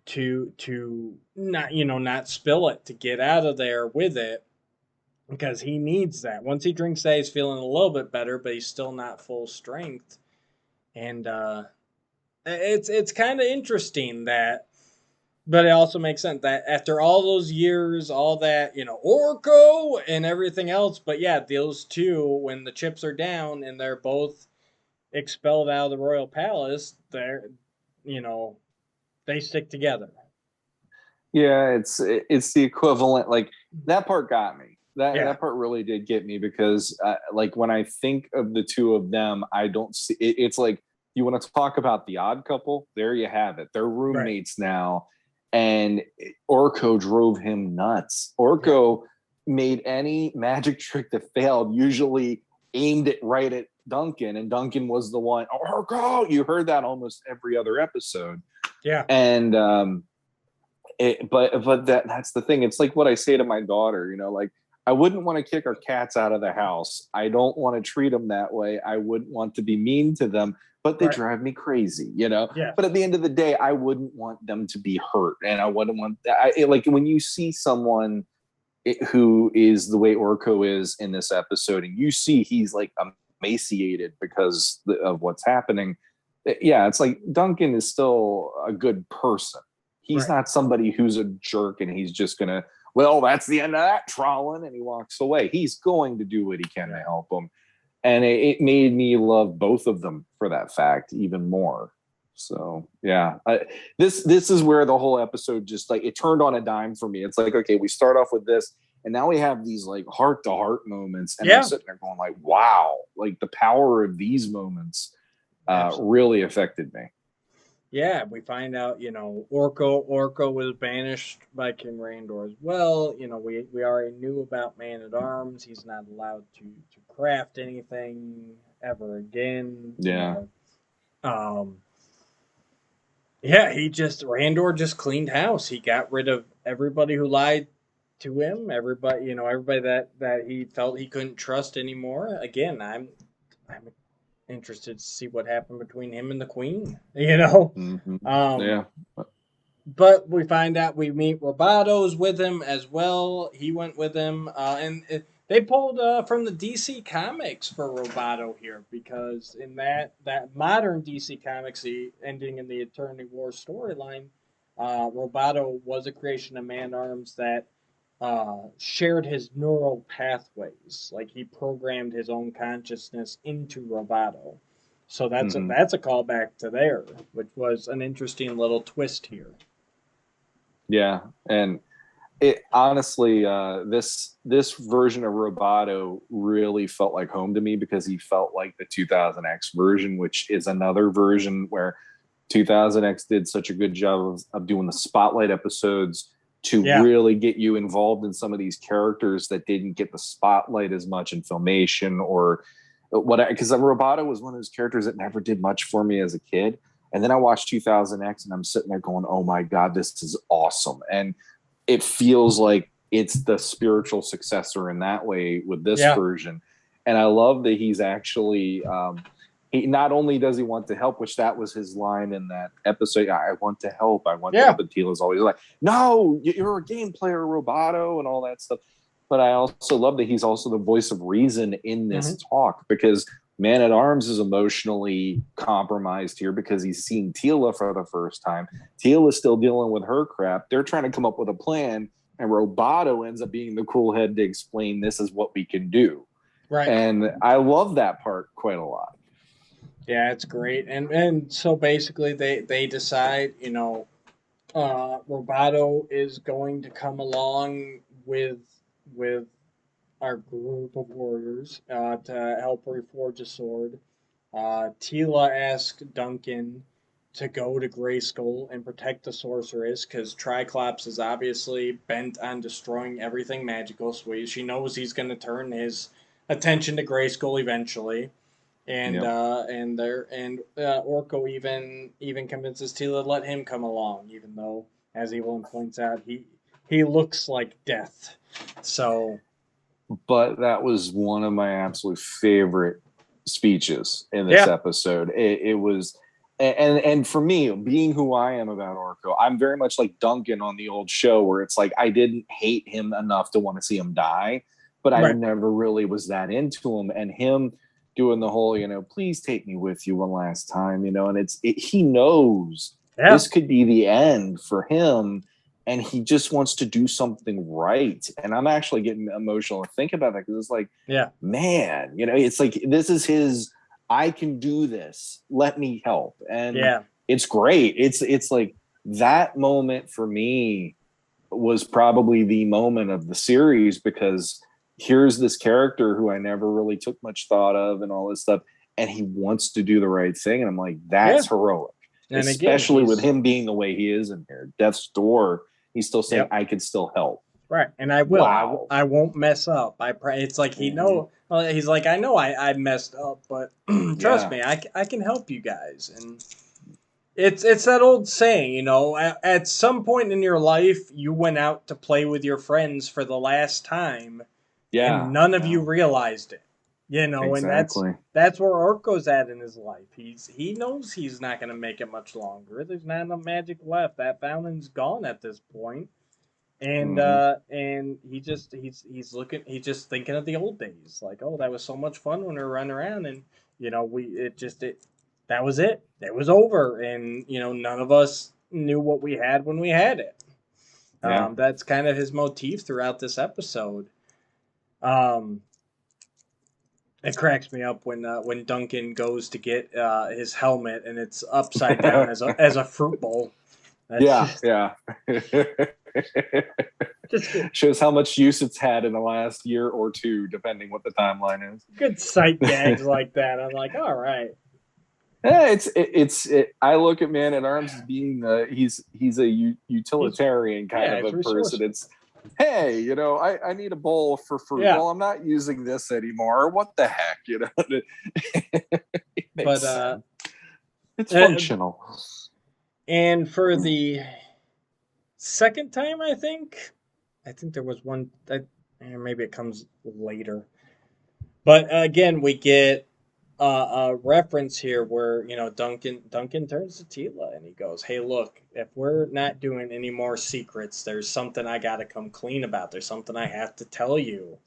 to not spill it, to get out of there with it, because he needs that. Once he drinks that, he's feeling a little bit better, but he's still not full strength. And it's kind of interesting that, but it also makes sense that after all those years, all that, Orko and everything else, but yeah, those two, when the chips are down and they're both expelled out of the royal palace, you know, they stick together. Yeah, it's the equivalent. Like, that part got me. That part really did get me, because like, when I think of the two of them, I don't see it. It's like, you want to talk about the odd couple? There you have it. They're roommates now, and Orko drove him nuts. Orko made any magic trick that failed, usually aimed it right at Duncan, and Duncan was the one. Orko, you heard that almost every other episode. Yeah, and but that's the thing. It's like what I say to my daughter, like, I wouldn't want to kick our cats out of the house. I don't want to treat them that way. I wouldn't want to be mean to them, but they drive me crazy, Yeah. But at the end of the day, I wouldn't want them to be hurt. And I wouldn't want like, when you see someone who is the way Orko is in this episode, and you see he's like emaciated because of what's happening. Yeah, it's like, Duncan is still a good person. He's not somebody who's a jerk and he's just going to, well, that's the end of that trawling, and he walks away. He's going to do what he can to help them. And it made me love both of them for that fact even more. So, yeah, this is where the whole episode just, like, it turned on a dime for me. It's like, okay, we start off with this, and now we have these, like, heart-to-heart moments. And I'm sitting there going, like, wow, like, the power of these moments really affected me. Yeah, we find out, Orko was banished by King Randor as well. We already knew about Man-at-Arms. He's not allowed to craft anything ever again. Yeah. Randor just cleaned house. He got rid of everybody who lied to him, everybody that he felt he couldn't trust anymore. Again, I'm interested to see what happened between him and the Queen. Mm-hmm. Yeah. But we find out, we meet Roboto's with him as well. He went with him, and they pulled from the DC Comics for Roboto here, because in that modern DC Comics, the ending in the Eternity War storyline, Roboto was a creation of Man-Arms that shared his neural pathways. Like, he programmed his own consciousness into Roboto. So that's a callback to there, which was an interesting little twist here. Yeah, and it honestly, this version of Roboto really felt like home to me, because he felt like the 2000X version, which is another version where 2000X did such a good job of doing the spotlight episodes to really get you involved in some of these characters that didn't get the spotlight as much in Filmation or what. Because Roboto was one of those characters that never did much for me as a kid. And then I watched 2000X and I'm sitting there going, oh my God, this is awesome. And it feels like it's the spiritual successor in that way with this version. And I love that he's actually, he not only does he want to help, which that was his line in that episode, I want to help. I want to help. And Teela's always like, no, you're a game player, Roboto, and all that stuff. But I also love that he's also the voice of reason in this talk, because Man-at-Arms is emotionally compromised here because he's seeing Teela for the first time. Teela's still dealing with her crap. They're trying to come up with a plan, and Roboto ends up being the cool head to explain this is what we can do. Right. And I love that part quite a lot. Yeah, it's great. And so basically they decide, Roboto is going to come along with our group of warriors to help reforge a sword. Teela asked Duncan to go to Grayskull and protect the sorceress, because Triclops is obviously bent on destroying everything magical. So she knows he's going to turn his attention to Grayskull eventually. And Orko even convinces Teela to let him come along, even though, as Evelyn points out, he looks like death. So, but that was one of my absolute favorite speeches in this episode. It was, and for me, being who I am about Orko, I'm very much like Duncan on the old show, where it's like I didn't hate him enough to want to see him die, but I never really was that into him. And him doing the whole, please take me with you one last time, and he knows this could be the end for him. And he just wants to do something right. And I'm actually getting emotional to think about that, because it's like, man, it's like, this is his, I can do this. Let me help. And it's great. It's like that moment for me was probably the moment of the series, because here's this character who I never really took much thought of and all this stuff. And he wants to do the right thing. And I'm like, that's heroic. And especially again, with him being the way he is in here. Death's Door, he's still saying, I can still help. Right. And I will. Wow. I won't mess up. I pray. It's like he's like, I know I messed up, but trust me, I can help you guys. And it's that old saying, at some point in your life, you went out to play with your friends for the last time. Yeah. And none of you realized it. Exactly. And that's where Orko's at in his life. He knows he's not going to make it much longer. There's not enough magic left. That fountain's gone at this point. And and he's just thinking of the old days. Like, oh, that was so much fun when we were running around, and that was it. It was over, and none of us knew what we had when we had it. That's kind of his motif throughout this episode. It cracks me up when Duncan goes to get his helmet and it's upside down as a fruit bowl. That's just shows how much use it's had in the last year or two, depending what the timeline is. Good sight gags like that. I'm like, all right. Yeah, I look at Man at Arms as being he's a utilitarian kind of a person. It's, hey, I need a bowl for fruit. Well, I'm not using this anymore. What the heck, But it's functional. And for the second time, I think there was one that maybe it comes later. But again, we get a reference here where Duncan turns to Tila and he goes, "Hey, look, if we're not doing any more secrets, there's something I got to come clean about. There's something I have to tell you."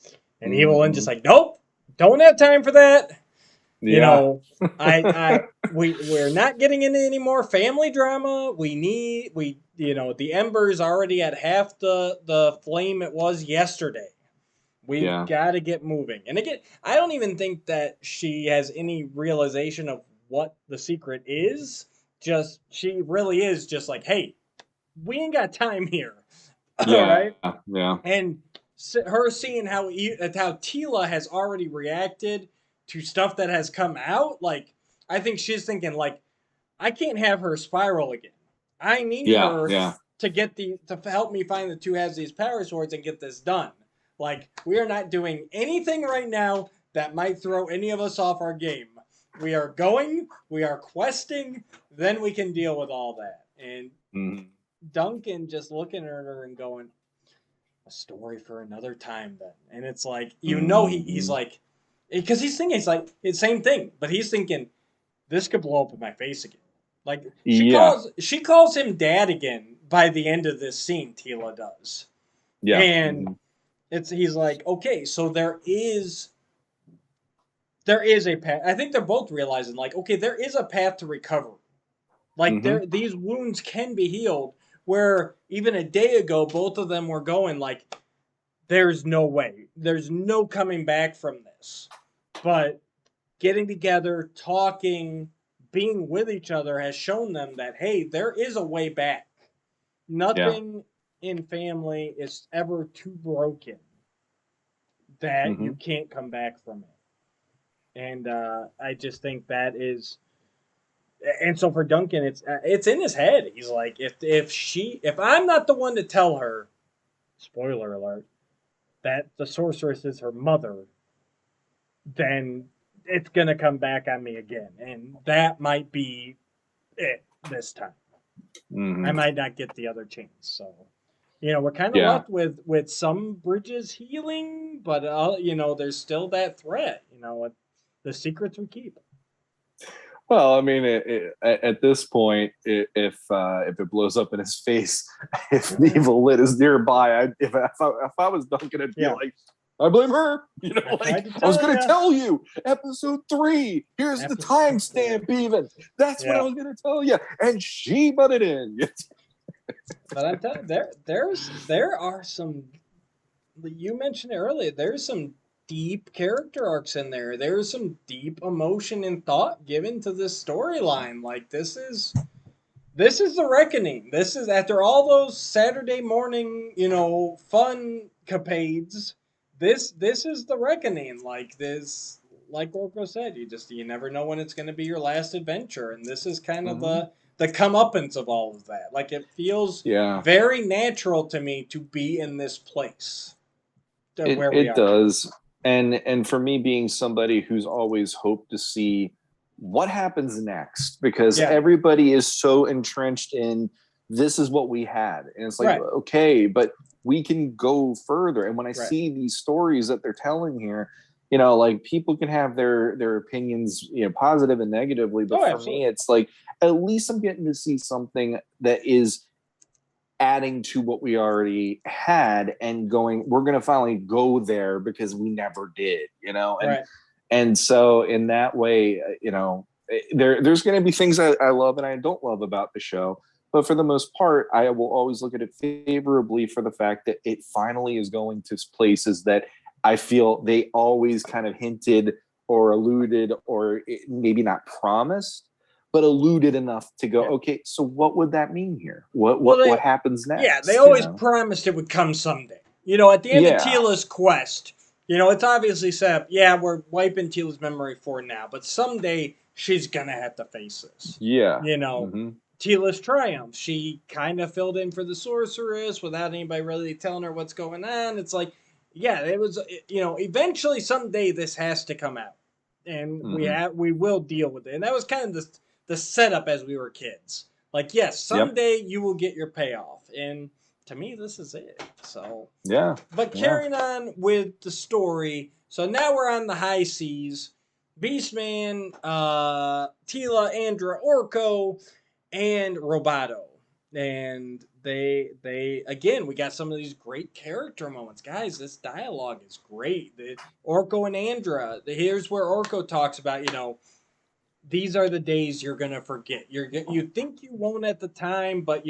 And Evelyn just like, "Nope, don't have time for that." We're not getting into any more family drama. The ember's already at half the flame it was yesterday. We've got to get moving. And again, I don't even think that she has any realization of what the secret is. Just, she really is just like, hey, we ain't got time here. Yeah. All right? Yeah. And her seeing how Tila has already reacted to stuff that has come out, like, I think she's thinking, like, I can't have her spiral again. I need her to help me find the two halves of these power swords and get this done. Like, we are not doing anything right now that might throw any of us off our game. We are going, we are questing, then we can deal with all that. And Duncan just looking at her and going, a story for another time then. And it's like, he's like, because he's thinking, it's like, it's the same thing, but he's thinking, this could blow up in my face again. Like, she calls him dad again by the end of this scene, Tila does. Yeah. And he's like, okay, so there is a path. I think they're both realizing, like, okay, there is a path to recovery. Like, these wounds can be healed, where even a day ago, both of them were going, like, there's no way. There's no coming back from this. But getting together, talking, being with each other has shown them that, hey, there is a way back. Nothing in family is ever too broken that you can't come back from it. And I just think that is, and so for Duncan, it's in his head. He's like, if I'm not the one to tell her, spoiler alert, that the sorceress is her mother, then it's gonna come back on me again, and that might be it this time. I might not get the other chance. So, we're kind of left with some bridges healing, but there's still that threat. the secrets we keep. Well, I mean, at this point, if it blows up in his face, if the evil lid is nearby, if I was Duncan, I'd be like, I blame her. You know, like I was going to tell you, episode 3. Here's the timestamp. Even that's what I was going to tell you, and she butted in. But I'm telling you, there are some. You mentioned it earlier. There's some deep character arcs in there. There's some deep emotion and thought given to this storyline. Like this is the reckoning. This is after all those Saturday morning, fun capades. This is the reckoning. Like this, like Orko said, you never know when it's going to be your last adventure, and this is kind of the comeuppance of all of that. Like it feels very natural to me to be in this place. It does. And for me, being somebody who's always hoped to see what happens next, because everybody is so entrenched in this is what we had. And it's like, okay, but we can go further. And when I see these stories that they're telling here, like people can have their opinions, positive and negatively. But for me, it's like, at least I'm getting to see something that is adding to what we already had and we're going to finally go there because we never did, and so in that way, there's going to be things I love and I don't love about the show, but for the most part, I will always look at it favorably for the fact that it finally is going to places that I feel they always kind of hinted or alluded or maybe not promised, but alluded enough to go, okay, so what would that mean here? What happens next? Yeah, they always promised it would come someday. At the end of Tila's quest, it's obviously set up, we're wiping Tila's memory for now, but someday she's going to have to face this. Yeah. Tila's triumph. She kind of filled in for the sorceress without anybody really telling her what's going on. It's like, it was, eventually someday this has to come out. And we will deal with it. And that was kind of the setup as we were kids. Like, yes, someday you will get your payoff. And to me, this is it. So But carrying on with the story, so now we're on the high seas. Beastman, Tila, Andra, Orko, and Roboto. And they again, we got some of these great character moments. Guys, this dialogue is great. Orko and Andra, here's where Orko talks about, these are the days you're going to forget. You think you won't at the time, but,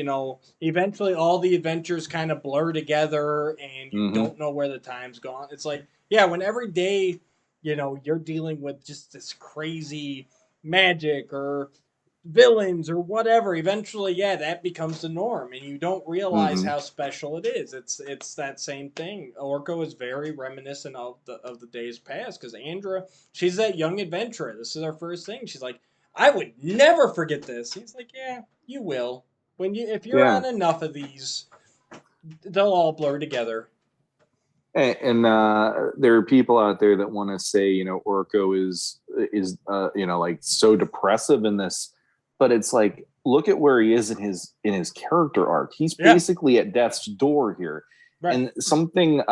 eventually all the adventures kind of blur together and you don't know where the time's gone. It's like, when every day, you're dealing with just this crazy magic or villains or whatever, eventually, that becomes the norm and you don't realize how special it is. It's that same thing. Orko is very reminiscent of the days past because Andra, she's that young adventurer. This is her first thing. She's like, I would never forget this. He's like, you will. If you're on enough of these, they'll all blur together. And there are people out there that want to say, Orko is like so depressive in this. But it's like, look at where he is in his character arc. He's basically at death's door here. Right. And something that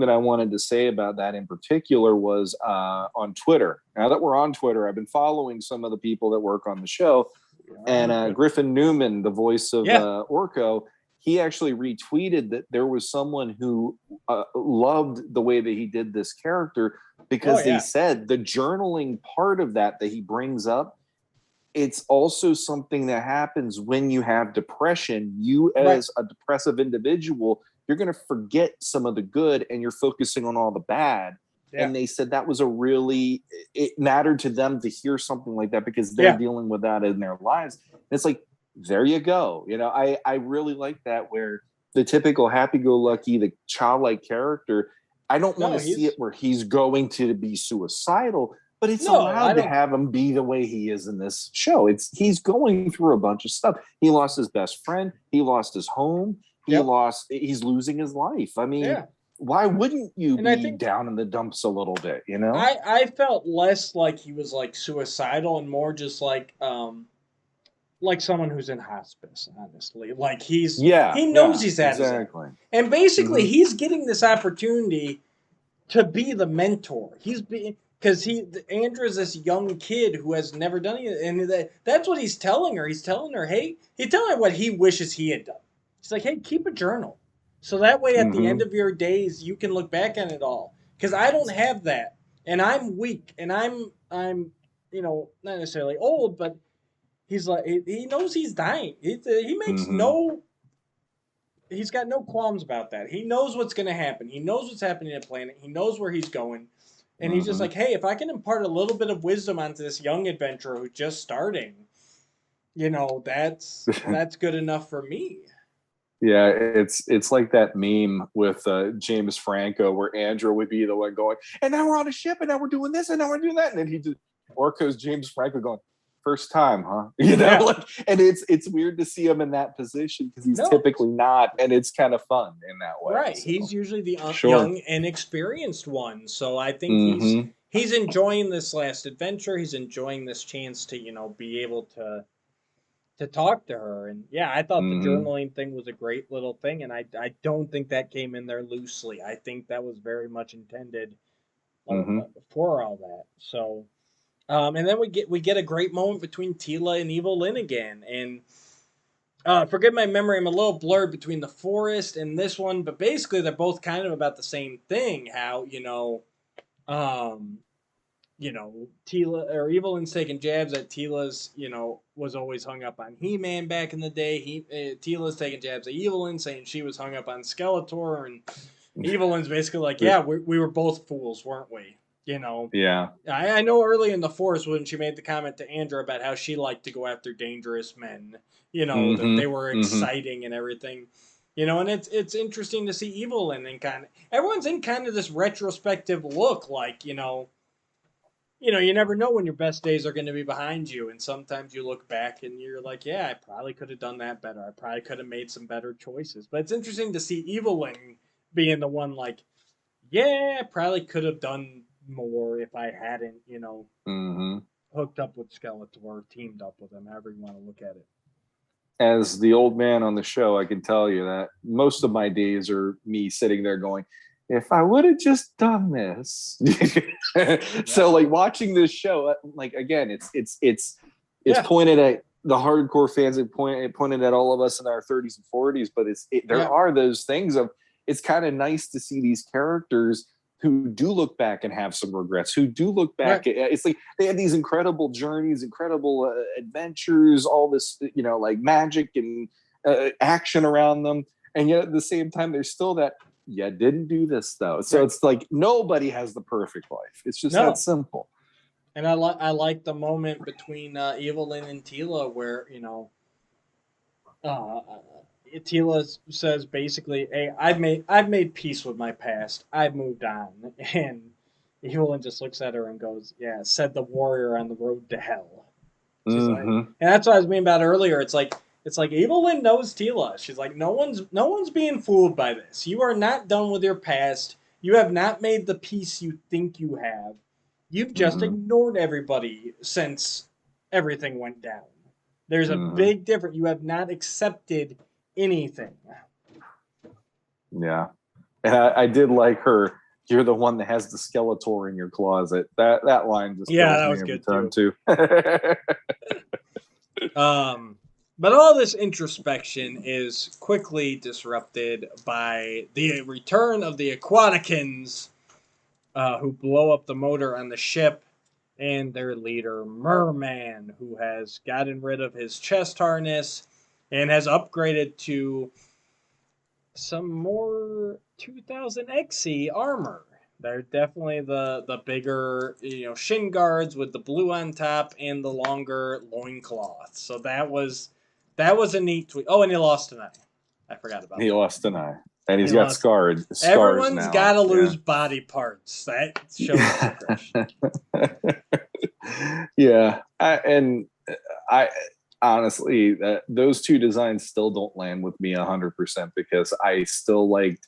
I wanted to say about that in particular was on Twitter. Now that we're on Twitter, I've been following some of the people that work on the show. And Griffin Newman, the voice of Orko, he actually retweeted that there was someone who loved the way that he did this character because they said the journaling part of that he brings up, it's also something that happens when you have depression. You as a depressive individual, you're going to forget some of the good and you're focusing on all the bad. Yeah. And they said that was it mattered to them to hear something like that because they're dealing with that in their lives. And it's like, there you go. I really like that where the typical happy-go-lucky, the childlike character, I don't want to see it where he's going to be suicidal, but it's allowed to have him be the way he is in this show. He's going through a bunch of stuff. He lost his best friend. He lost his home. He's losing his life. I mean, why wouldn't you be down in the dumps a little bit, I felt less like he was like suicidal and more just like someone who's in hospice, honestly. Like he knows he's at his end. And basically he's getting this opportunity to be the mentor. because Andrew's this young kid who has never done it, and that's what he's telling her. He's telling her, hey, he's telling her what he wishes he had done. He's like, hey, keep a journal, so that way at the end of your days you can look back on it all. Because I don't have that, and I'm weak, and I'm not necessarily old, but he's like he knows he's dying. He makes no. He's got no qualms about that. He knows what's going to happen. He knows what's happening to the planet. He knows where he's going. And he's just like, hey, if I can impart a little bit of wisdom onto this young adventurer who's just starting, that's good enough for me. Yeah, it's like that meme with James Franco where Andrew would be the one going, and now we're on a ship, and now we're doing this, and now we're doing that, and then he just Orko's James Franco going, first time, huh? And it's weird to see him in that position because he's typically not, and it's kind of fun in that way. Right, so. He's usually the young, inexperienced one, so I think he's enjoying this last adventure. He's enjoying this chance to be able to talk to her. And yeah, I thought the journaling thing was a great little thing, and I don't think that came in there loosely. I think that was very much intended for all that. So and then we get a great moment between Teela and Evil Lynn again. And forgive my memory, I'm a little blurred between the forest and this one, but basically they're both kind of about the same thing. How Teela or Evil Lynn's taking jabs at Teela's, was always hung up on He-Man back in the day. Teela's taking jabs at Evil Lynn, saying she was hung up on Skeletor, and Evil Lynn's basically like, yeah, we were both fools, weren't we? Yeah. I know early in the forest when she made the comment to Andrew about how she liked to go after dangerous men, that they were exciting and everything. And it's interesting to see Evil Lynn and everyone's in kind of this retrospective look, like, you never know when your best days are going to be behind you. And sometimes you look back and you're like, yeah, I probably could have done that better. I probably could have made some better choices. But it's interesting to see Evil Lynn being the one like, yeah, I probably could have done more if I hadn't, hooked up with Skeletor, teamed up with him, however you want to look at it. As the old man on the show, I can tell you that most of my days are me sitting there going, if I would have just done this. So like watching this show, like again, it's pointed at the hardcore fans, and pointed at all of us in our 30s and 40s, but there are those things of, it's kind of nice to see these characters who do look back and have some regrets, who do look back. Right. It's like they had these incredible journeys, incredible adventures, all this, like magic and action around them. And yet at the same time, there's still that, didn't do this though. So it's like nobody has the perfect life. It's just that simple. And I like the moment between Evil Lynn and Teela where, Teela says basically, hey, I've made peace with my past. I've moved on. And Evil Lynn just looks at her and goes, yeah, said the warrior on the road to hell. She's like, and that's what I was meaning about earlier. It's like Evil Lynn knows Teela. She's like, no one's being fooled by this. You are not done with your past. You have not made the peace you think you have. You've just ignored everybody since everything went down. There's a big difference. You have not accepted anything. Yeah. And I did like her, you're the one that has the Skeletor in your closet. That line just that was good too. But all this introspection is quickly disrupted by the return of the Aquaticans, who blow up the motor on the ship, and their leader, Merman, who has gotten rid of his chest harness and has upgraded to some more 2000 XC armor. They're definitely the bigger, shin guards with the blue on top and the longer loincloth. So that was a neat tweet. Oh, and he lost an eye. I forgot about that. He lost an eye. And he's got scars. Everyone's got to lose body parts. That shows progression. Yeah. I honestly, those two designs still don't land with me 100% because I still liked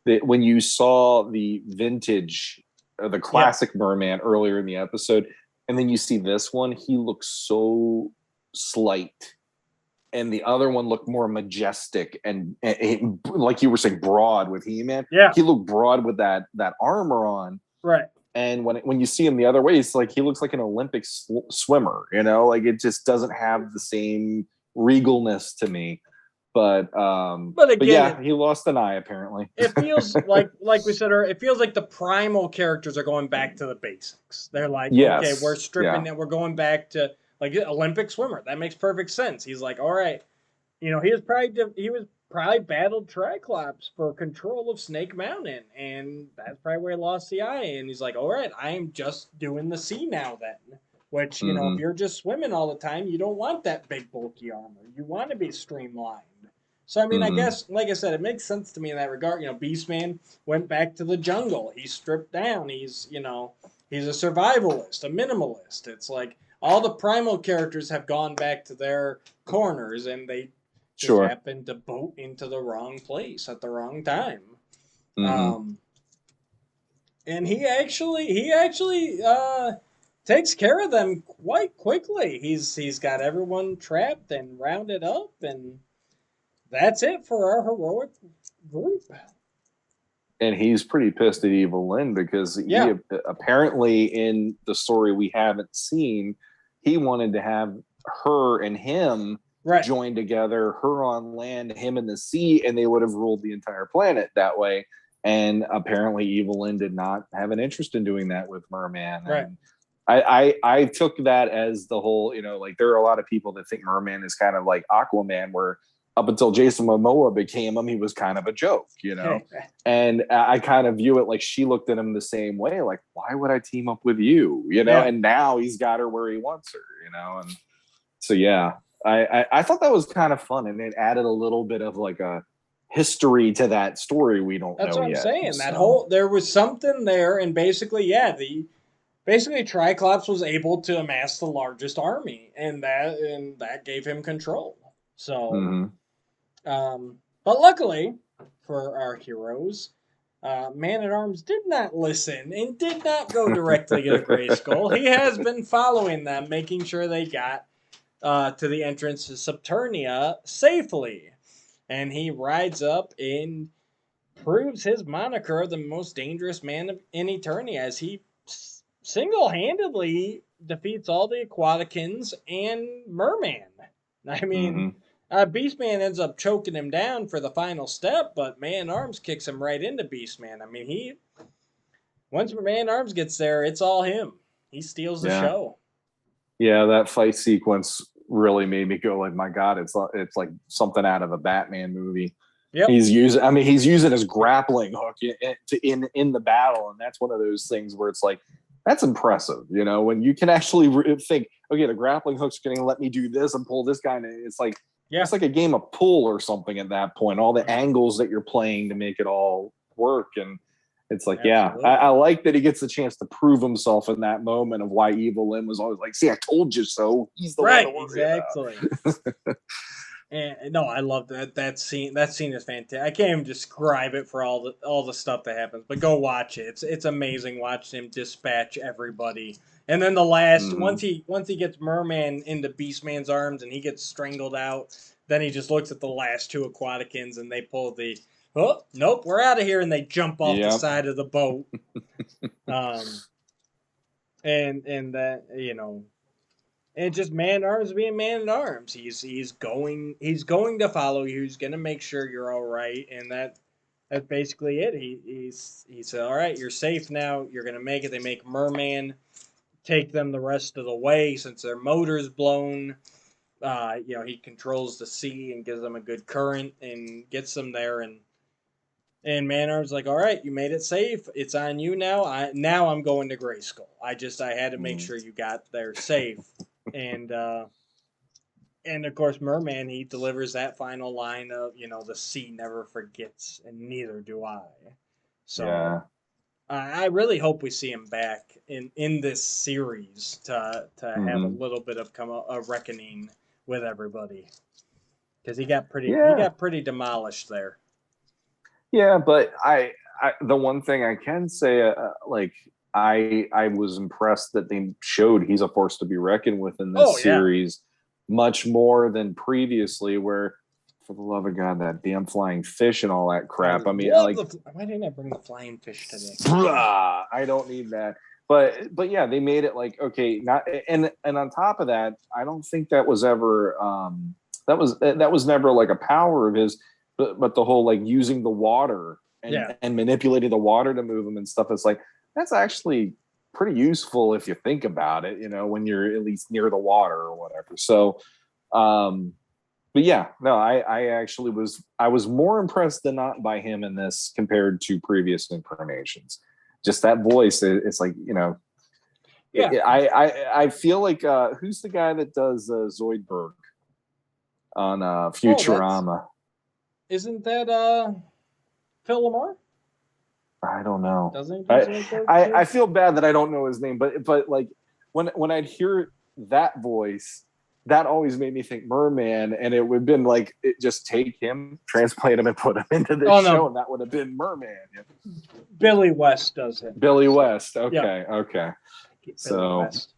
that when you saw the vintage, the classic Merman earlier in the episode, and then you see this one, he looks so slight. And the other one looked more majestic and like you were saying, broad with He-Man. Yeah. He looked broad with that armor on. Right. And when you see him the other way, it's like he looks like an Olympic swimmer, you know, like it just doesn't have the same regalness to me. But again, yeah, he lost an eye apparently. It feels like we said earlier, it feels like the primal characters are going back to the basics. They're like, okay, we're stripping it, we're going back to like Olympic swimmer. That makes perfect sense. He's like, all right, you know, he was probably battled Triclops for control of Snake Mountain, and that's probably where he lost the eye. And he's like, all right, I am just doing the sea now then. Which, you know, if you're just swimming all the time, you don't want that big bulky armor. You want to be streamlined. So, I mean, I guess, like I said, it makes sense to me in that regard. You know, Beastman went back to the jungle. He's stripped down. He's, you know, he's a survivalist, a minimalist. It's like all the primal characters have gone back to their corners, and they just happened to boat into the wrong place at the wrong time. And he actually takes care of them quite quickly. He's got everyone trapped and rounded up, and that's it for our heroic group. And he's pretty pissed at Evil Lynn because he apparently, in the story we haven't seen, he wanted to have her and him join together, her on land, him in the sea, and they would have ruled the entire planet that way. And apparently Evil Lynn did not have an interest in doing that with Merman. Right. And I took that as the whole, you know, like there are a lot of people that think Merman is kind of like Aquaman, where up until Jason Momoa became him, he was kind of a joke, you know? And I kind of view it like she looked at him the same way, like, why would I team up with you? You know, and now he's got her where he wants her, you know? And so, yeah, I thought that was kind of fun. And it added a little bit of like a history to that story we don't know yet. That's what I'm saying. So. That whole, there was something there, and basically, basically Triclops was able to amass the largest army, and that gave him control. So, but luckily for our heroes, Man-at-Arms did not listen and did not go directly to Grayskull. He has been following them, making sure they got to the entrance to Eternia safely. And he rides up and proves his moniker of the most dangerous man in Eternia, as he single-handedly defeats all the Aquaticans and Merman. I mean, Beastman ends up choking him down for the final step, but Man-Arms kicks him right into Beastman. I mean, once Man-Arms gets there, it's all him. He steals the show. Yeah, that fight sequence really made me go like, my God, it's like something out of a Batman movie. Yep. He's using his grappling hook in the battle, and that's one of those things where it's like, that's impressive, you know, when you can actually think, okay, the grappling hook's going to let me do this and pull this guy, and it's like it's like a game of pool or something at that point. All the angles that you're playing to make it all work, and it's like, I like that he gets the chance to prove himself in that moment of why Evil Lynn was always like, see, I told you so. He's the one to worry about. And no, I love that scene. That scene is fantastic. I can't even describe it for all the stuff that happens, but go watch it. It's amazing watching him dispatch everybody. And then the last, once he gets Merman into Beastman's arms and he gets strangled out, then he just looks at the last two Aquaticans and they pull the, oh, nope, we're out of here, and they jump off the side of the boat. And that, you know, and just Man-at-Arms being Man-at-Arms. He's going to follow you. He's going to make sure you're all right, and that's basically it. He said, all right, you're safe now. You're going to make it. They make Merman take them the rest of the way since their motor's blown. You know, he controls the sea and gives them a good current and gets them there. And Man-at-Arms like, all right, you made it safe. It's on you now. Now I'm going to Grayskull. I had to make sure you got there safe. And of course, Merman, he delivers that final line of, you know, the sea never forgets, and neither do I. So I really hope we see him back in this series to have a little bit of a reckoning with everybody, because he got pretty demolished there. Yeah, but I the one thing I can say, I was impressed that they showed he's a force to be reckoned with in this series, much more than previously, where For the love of God, that damn flying fish and all that crap. I mean, like, why didn't I bring the flying fish today? I don't need that. But yeah, they made it like, okay, not and on top of that, I don't think that was ever that was never like a power of his, but the whole like using the water and manipulating the water to move them and stuff. It's like that's actually pretty useful if you think about it, when you're at least near the water or whatever. So but yeah, no, I actually was more impressed than not by him in this compared to previous incarnations. Just that voice, it's like, yeah. I feel like who's the guy that does Zoidberg on Futurama? Isn't that Phil Lamar? I don't know. Doesn't he do Zoidberg? I feel bad that I don't know his name, but like when I'd hear that voice, that always made me think Merman, and it would have been like, just take him, transplant him, and put him into this show, and that would have been Merman. Billy West does it. Billy West. Okay, yeah. Okay. Billy So West.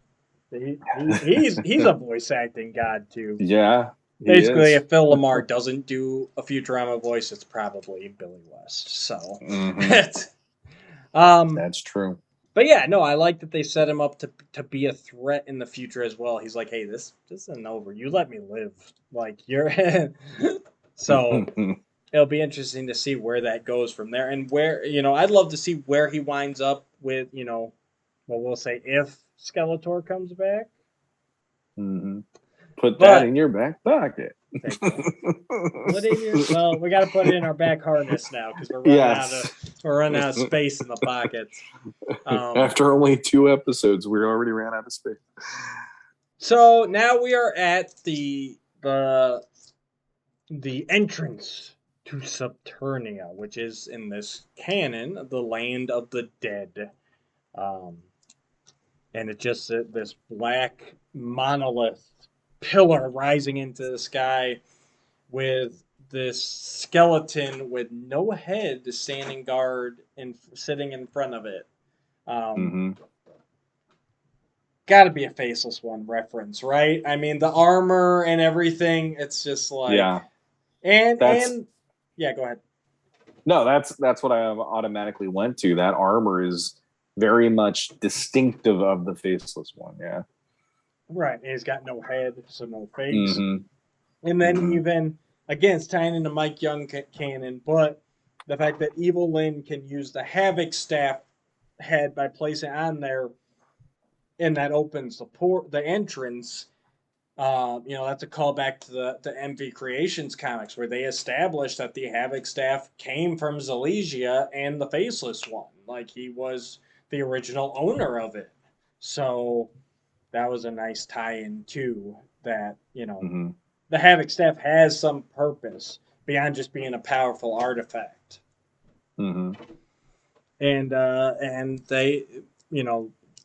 He's a voice acting god too. Yeah. Basically, if Phil Lamar doesn't do a Futurama voice, it's probably Billy West. So that's true. But yeah, no, I like that they set him up to be a threat in the future as well. He's like, hey, this isn't over. You let me live. Like, you're... So, it'll be interesting to see where that goes from there. And where, I'd love to see where he winds up with, we'll say if Skeletor comes back. Mm-hmm. Put that in your back pocket. Well, we got to put it in our back harness now because we're running out of space in the pockets. After only 2 episodes, we already ran out of space. So now we are at the entrance to Subternia, which is in this canon the land of the dead, and it's just this black monolith pillar rising into the sky with this skeleton with no head standing guard and sitting in front of it. Gotta be a Faceless One reference, right? I mean, the armor and everything, it's just like... Yeah. And yeah, go ahead. No, that's what I automatically went to. That armor is very much distinctive of the Faceless One, yeah. Right, and he's got no head, so no face. And then even, again, it's tying into Mike Young canon, but the fact that Evil Lyn can use the Havoc staff head by placing it on there, and that opens the entrance. That's a callback to the MV Creations comics, where they established that the Havoc staff came from Zalesia and the Faceless One. Like, he was the original owner of it. So that was a nice tie-in too, that, the Havoc staff has some purpose beyond just being a powerful artifact. And they,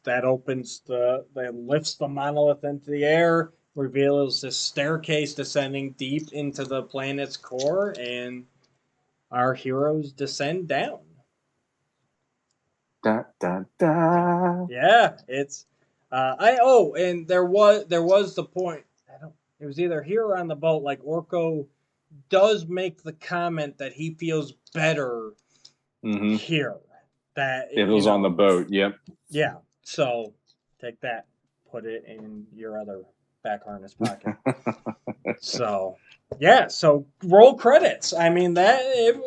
that opens that lifts the monolith into the air, reveals this staircase descending deep into the planet's core, and our heroes descend down. Da da da. Yeah, it's and there was the point. It was either here or on the boat. Like, Orko does make the comment that he feels better here. That it was on the boat. Yep. Yeah. So take that, put it in your other back harness pocket. So yeah. So roll credits. I mean, it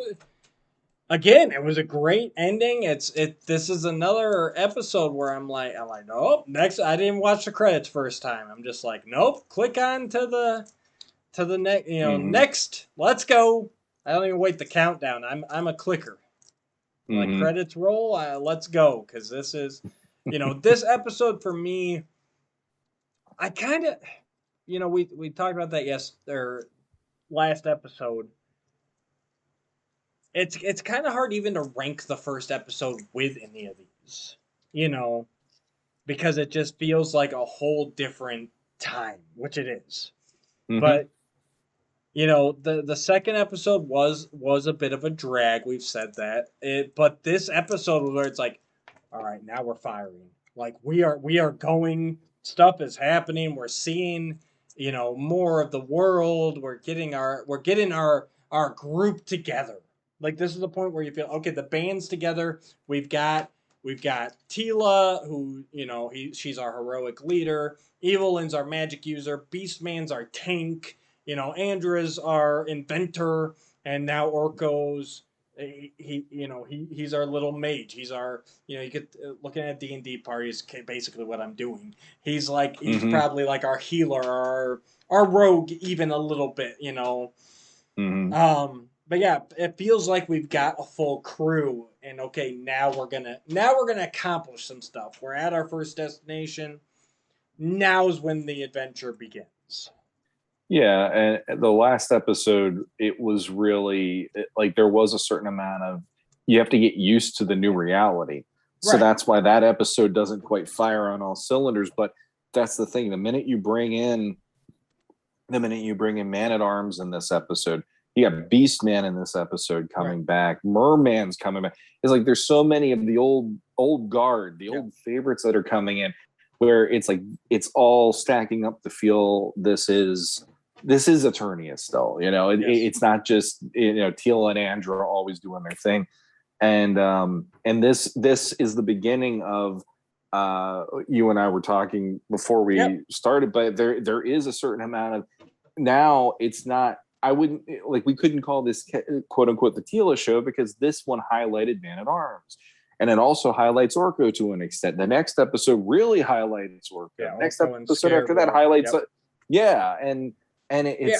was a great ending. This is another episode where I'm like, nope. Next, I didn't watch the credits first time. I'm just like, nope. Click on to the next. Next. Let's go. I don't even wait the countdown. I'm a clicker. Like, credits roll. Let's go, because this is, this episode for me. I kind of, we talked about that last episode. It's kind of hard even to rank the first episode with any of these, because it just feels like a whole different time, which it is. But, the second episode was a bit of a drag. We've said that. But this episode where it's like, all right, now we're firing. Like, we are going, stuff is happening. We're seeing, more of the world. We're getting our group together. Like, this is the point where you feel, okay, the band's together. We've got Tila, who, she's our heroic leader. Evelyn's our magic user. Beastman's our tank. Andra's our inventor, and now Orko's he's our little mage. He's our you could looking at D&D parties, basically what I'm doing. He's probably like our healer, our rogue, even a little bit. But yeah, it feels like we've got a full crew, and okay, now we're gonna accomplish some stuff. We're at our first destination. Now's when the adventure begins. Yeah, and the last episode, it was really like there was a certain amount of you have to get used to the new reality. So Right. That's why that episode doesn't quite fire on all cylinders. But that's the thing. The minute you bring in Man-at-Arms in this episode, you got Beastman in this episode coming back, Merman's coming back. It's like there's so many of the old guard, the old favorites that are coming in, where it's like it's all stacking up to feel this is Eternia still. It's not just Teal and Andra always doing their thing, and this is the beginning of you and I were talking before we started, but there is a certain amount of now it's not. We couldn't call this quote unquote the Tila show because this one highlighted Man-at-Arms. And it also highlights Orko to an extent. The next episode really highlights Orko. Yeah, the next Orko episode after that highlights it's Yeah.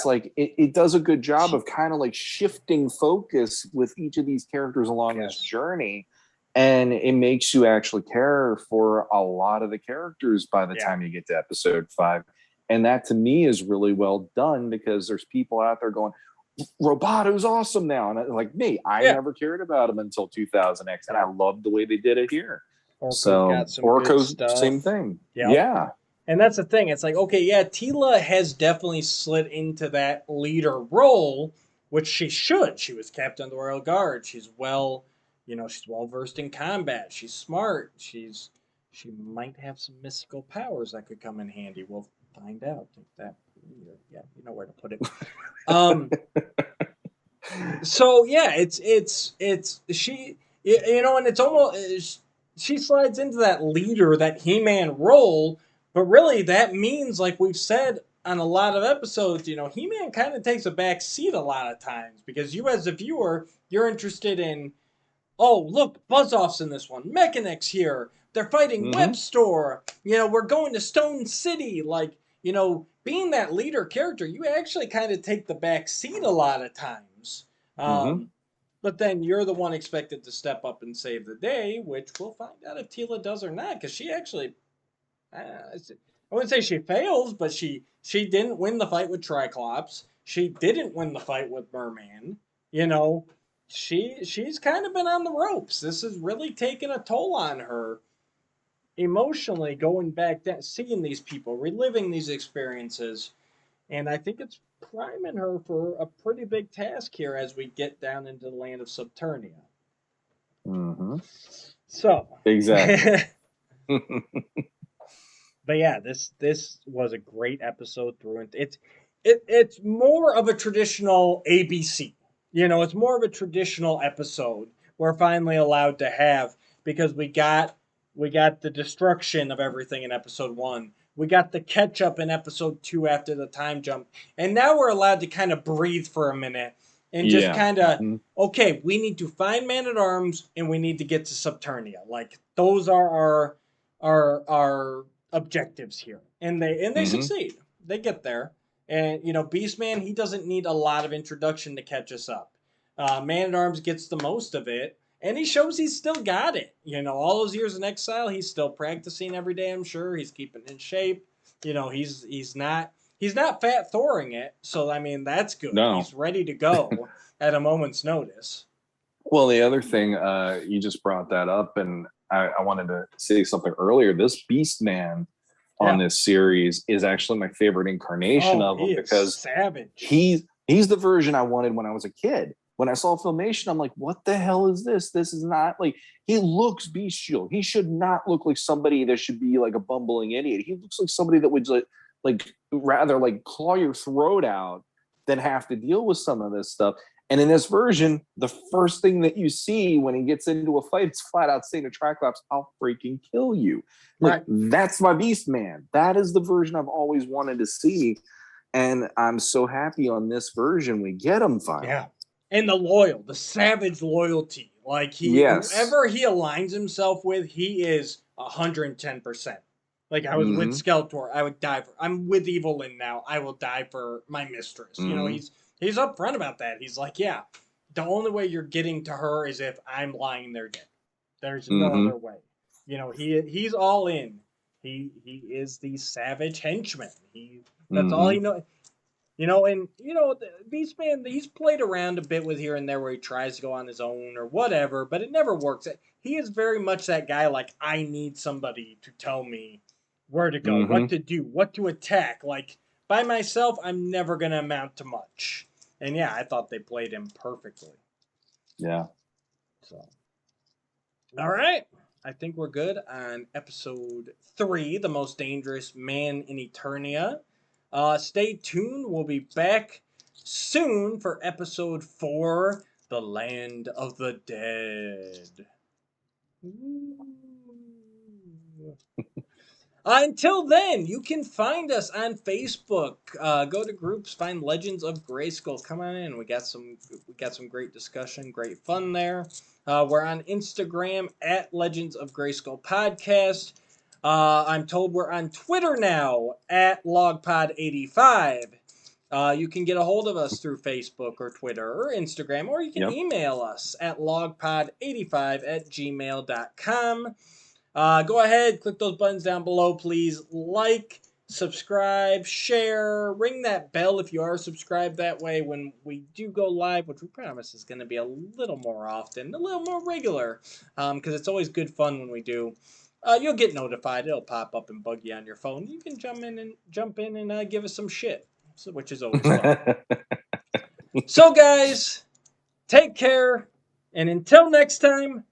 like it does a good job of kind of like shifting focus with each of these characters along this journey. And it makes you actually care for a lot of the characters by the time you get to episode 5. And that to me is really well done because there's people out there going, Robato's awesome now. And like me, I never cared about him until 2000X. And I loved the way they did it here. Orko's same thing. Yep. Yeah. And that's the thing. It's like, okay, Tila has definitely slid into that leader role, which she should. She was captain of the Royal Guard. She's she's well versed in combat. She's smart. She might have some mystical powers that could come in handy. We'll find out. You know where to put it. So yeah, it's she, and it's almost she slides into that leader, that He-Man role. But really, that means, like we've said on a lot of episodes, He-Man kind of takes a back seat a lot of times because you, as a viewer, you're interested in, oh, look, Buzz-Off's in this one. Mechanics here. They're fighting Webstore. We're going to Stone City. Like, being that leader character, you actually kind of take the back seat a lot of times. But then you're the one expected to step up and save the day, which we'll find out if Tila does or not, because she actually... I wouldn't say she fails, but she didn't win the fight with Triclops. She didn't win the fight with Merman. She's kind of been on the ropes. This has really taken a toll on her emotionally, going back, seeing these people, reliving these experiences. And I think it's priming her for a pretty big task here as we get down into the land of Subternia. So. Exactly. But yeah, this was a great episode through and it's more of a traditional ABC. It's more of a traditional episode we're finally allowed to have because we got the destruction of everything in episode 1. We got the catch up in episode 2 after the time jump. And now we're allowed to kind of breathe for a minute and just kind of okay, we need to find Man-at-Arms and we need to get to Subternia. Like, those are our objectives here, and they succeed. They get there, and Beastman, he doesn't need a lot of introduction to catch us up. Man-at-Arms gets the most of it, and he shows he's still got it. All those years in exile, he's still practicing every day. I'm sure he's keeping in shape. He's not fat Thoring it. So I mean, that's good. No. He's ready to go at a moment's notice. Well, the other thing, you just brought that up, and I wanted to say something earlier. This Beastman on this series is actually my favorite incarnation of him because savage. He's the version I wanted when I was a kid. When I saw Filmation, I'm like, what the hell is this? This is not like, he looks bestial. He should not look like somebody that should be like a bumbling idiot. He looks like somebody that would rather like claw your throat out than have to deal with some of this stuff. And in this version, the first thing that you see when he gets into a fight, it's flat out saying to Triclops, "I'll freaking kill you." Like, that's my Beast Man. That is the version I've always wanted to see. And I'm so happy on this version we get him finally. Yeah. And the savage loyalty. Like, whoever he aligns himself with, he is 110%. Like, I was with Skeletor, I would die for. I'm with Evelyn now, I will die for my mistress. You know, he's upfront about that. He's like, yeah, the only way you're getting to her is if I'm lying there dead. There's no other way. You know, he's all in. He is the savage henchman. That's all he knows. You know, and, you know, Beastman, he's played around a bit with here and there where he tries to go on his own or whatever, but it never works. He is very much that guy, like, I need somebody to tell me where to go, what to do, what to attack. Like, by myself, I'm never going to amount to much. And, yeah, I thought they played him perfectly. Yeah. So, all right. I think we're good on episode 3, The Most Dangerous Man in Eternia. Stay tuned. We'll be back soon for episode 4, The Land of the Dead. Until then, you can find us on Facebook. Go to groups, find Legends of Grayskull. Come on in. We got some great discussion, great fun there. We're on Instagram at Legends of Grayskull Podcast. I'm told we're on Twitter now at LogPod85. You can get a hold of us through Facebook or Twitter or Instagram, or you can email us at logpod85@gmail.com. Go ahead, click those buttons down below, please. Like, subscribe, share, ring that bell if you are subscribed. That way, when we do go live, which we promise is going to be a little more often, a little more regular, because it's always good fun when we do. You'll get notified. It'll pop up and bug you on your phone. You can jump in and give us some shit, which is always fun. So, guys, take care, and until next time,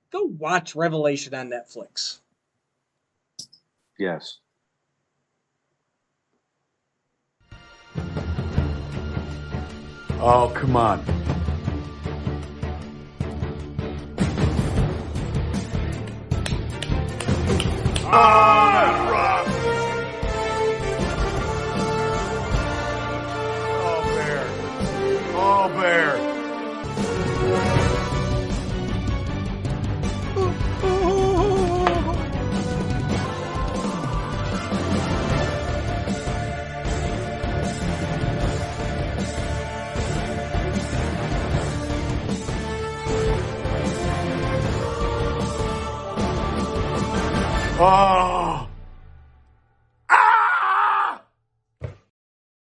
go watch Revelation on Netflix. Yes. Oh, come on. Ah, rock! Oh, bear. Oh!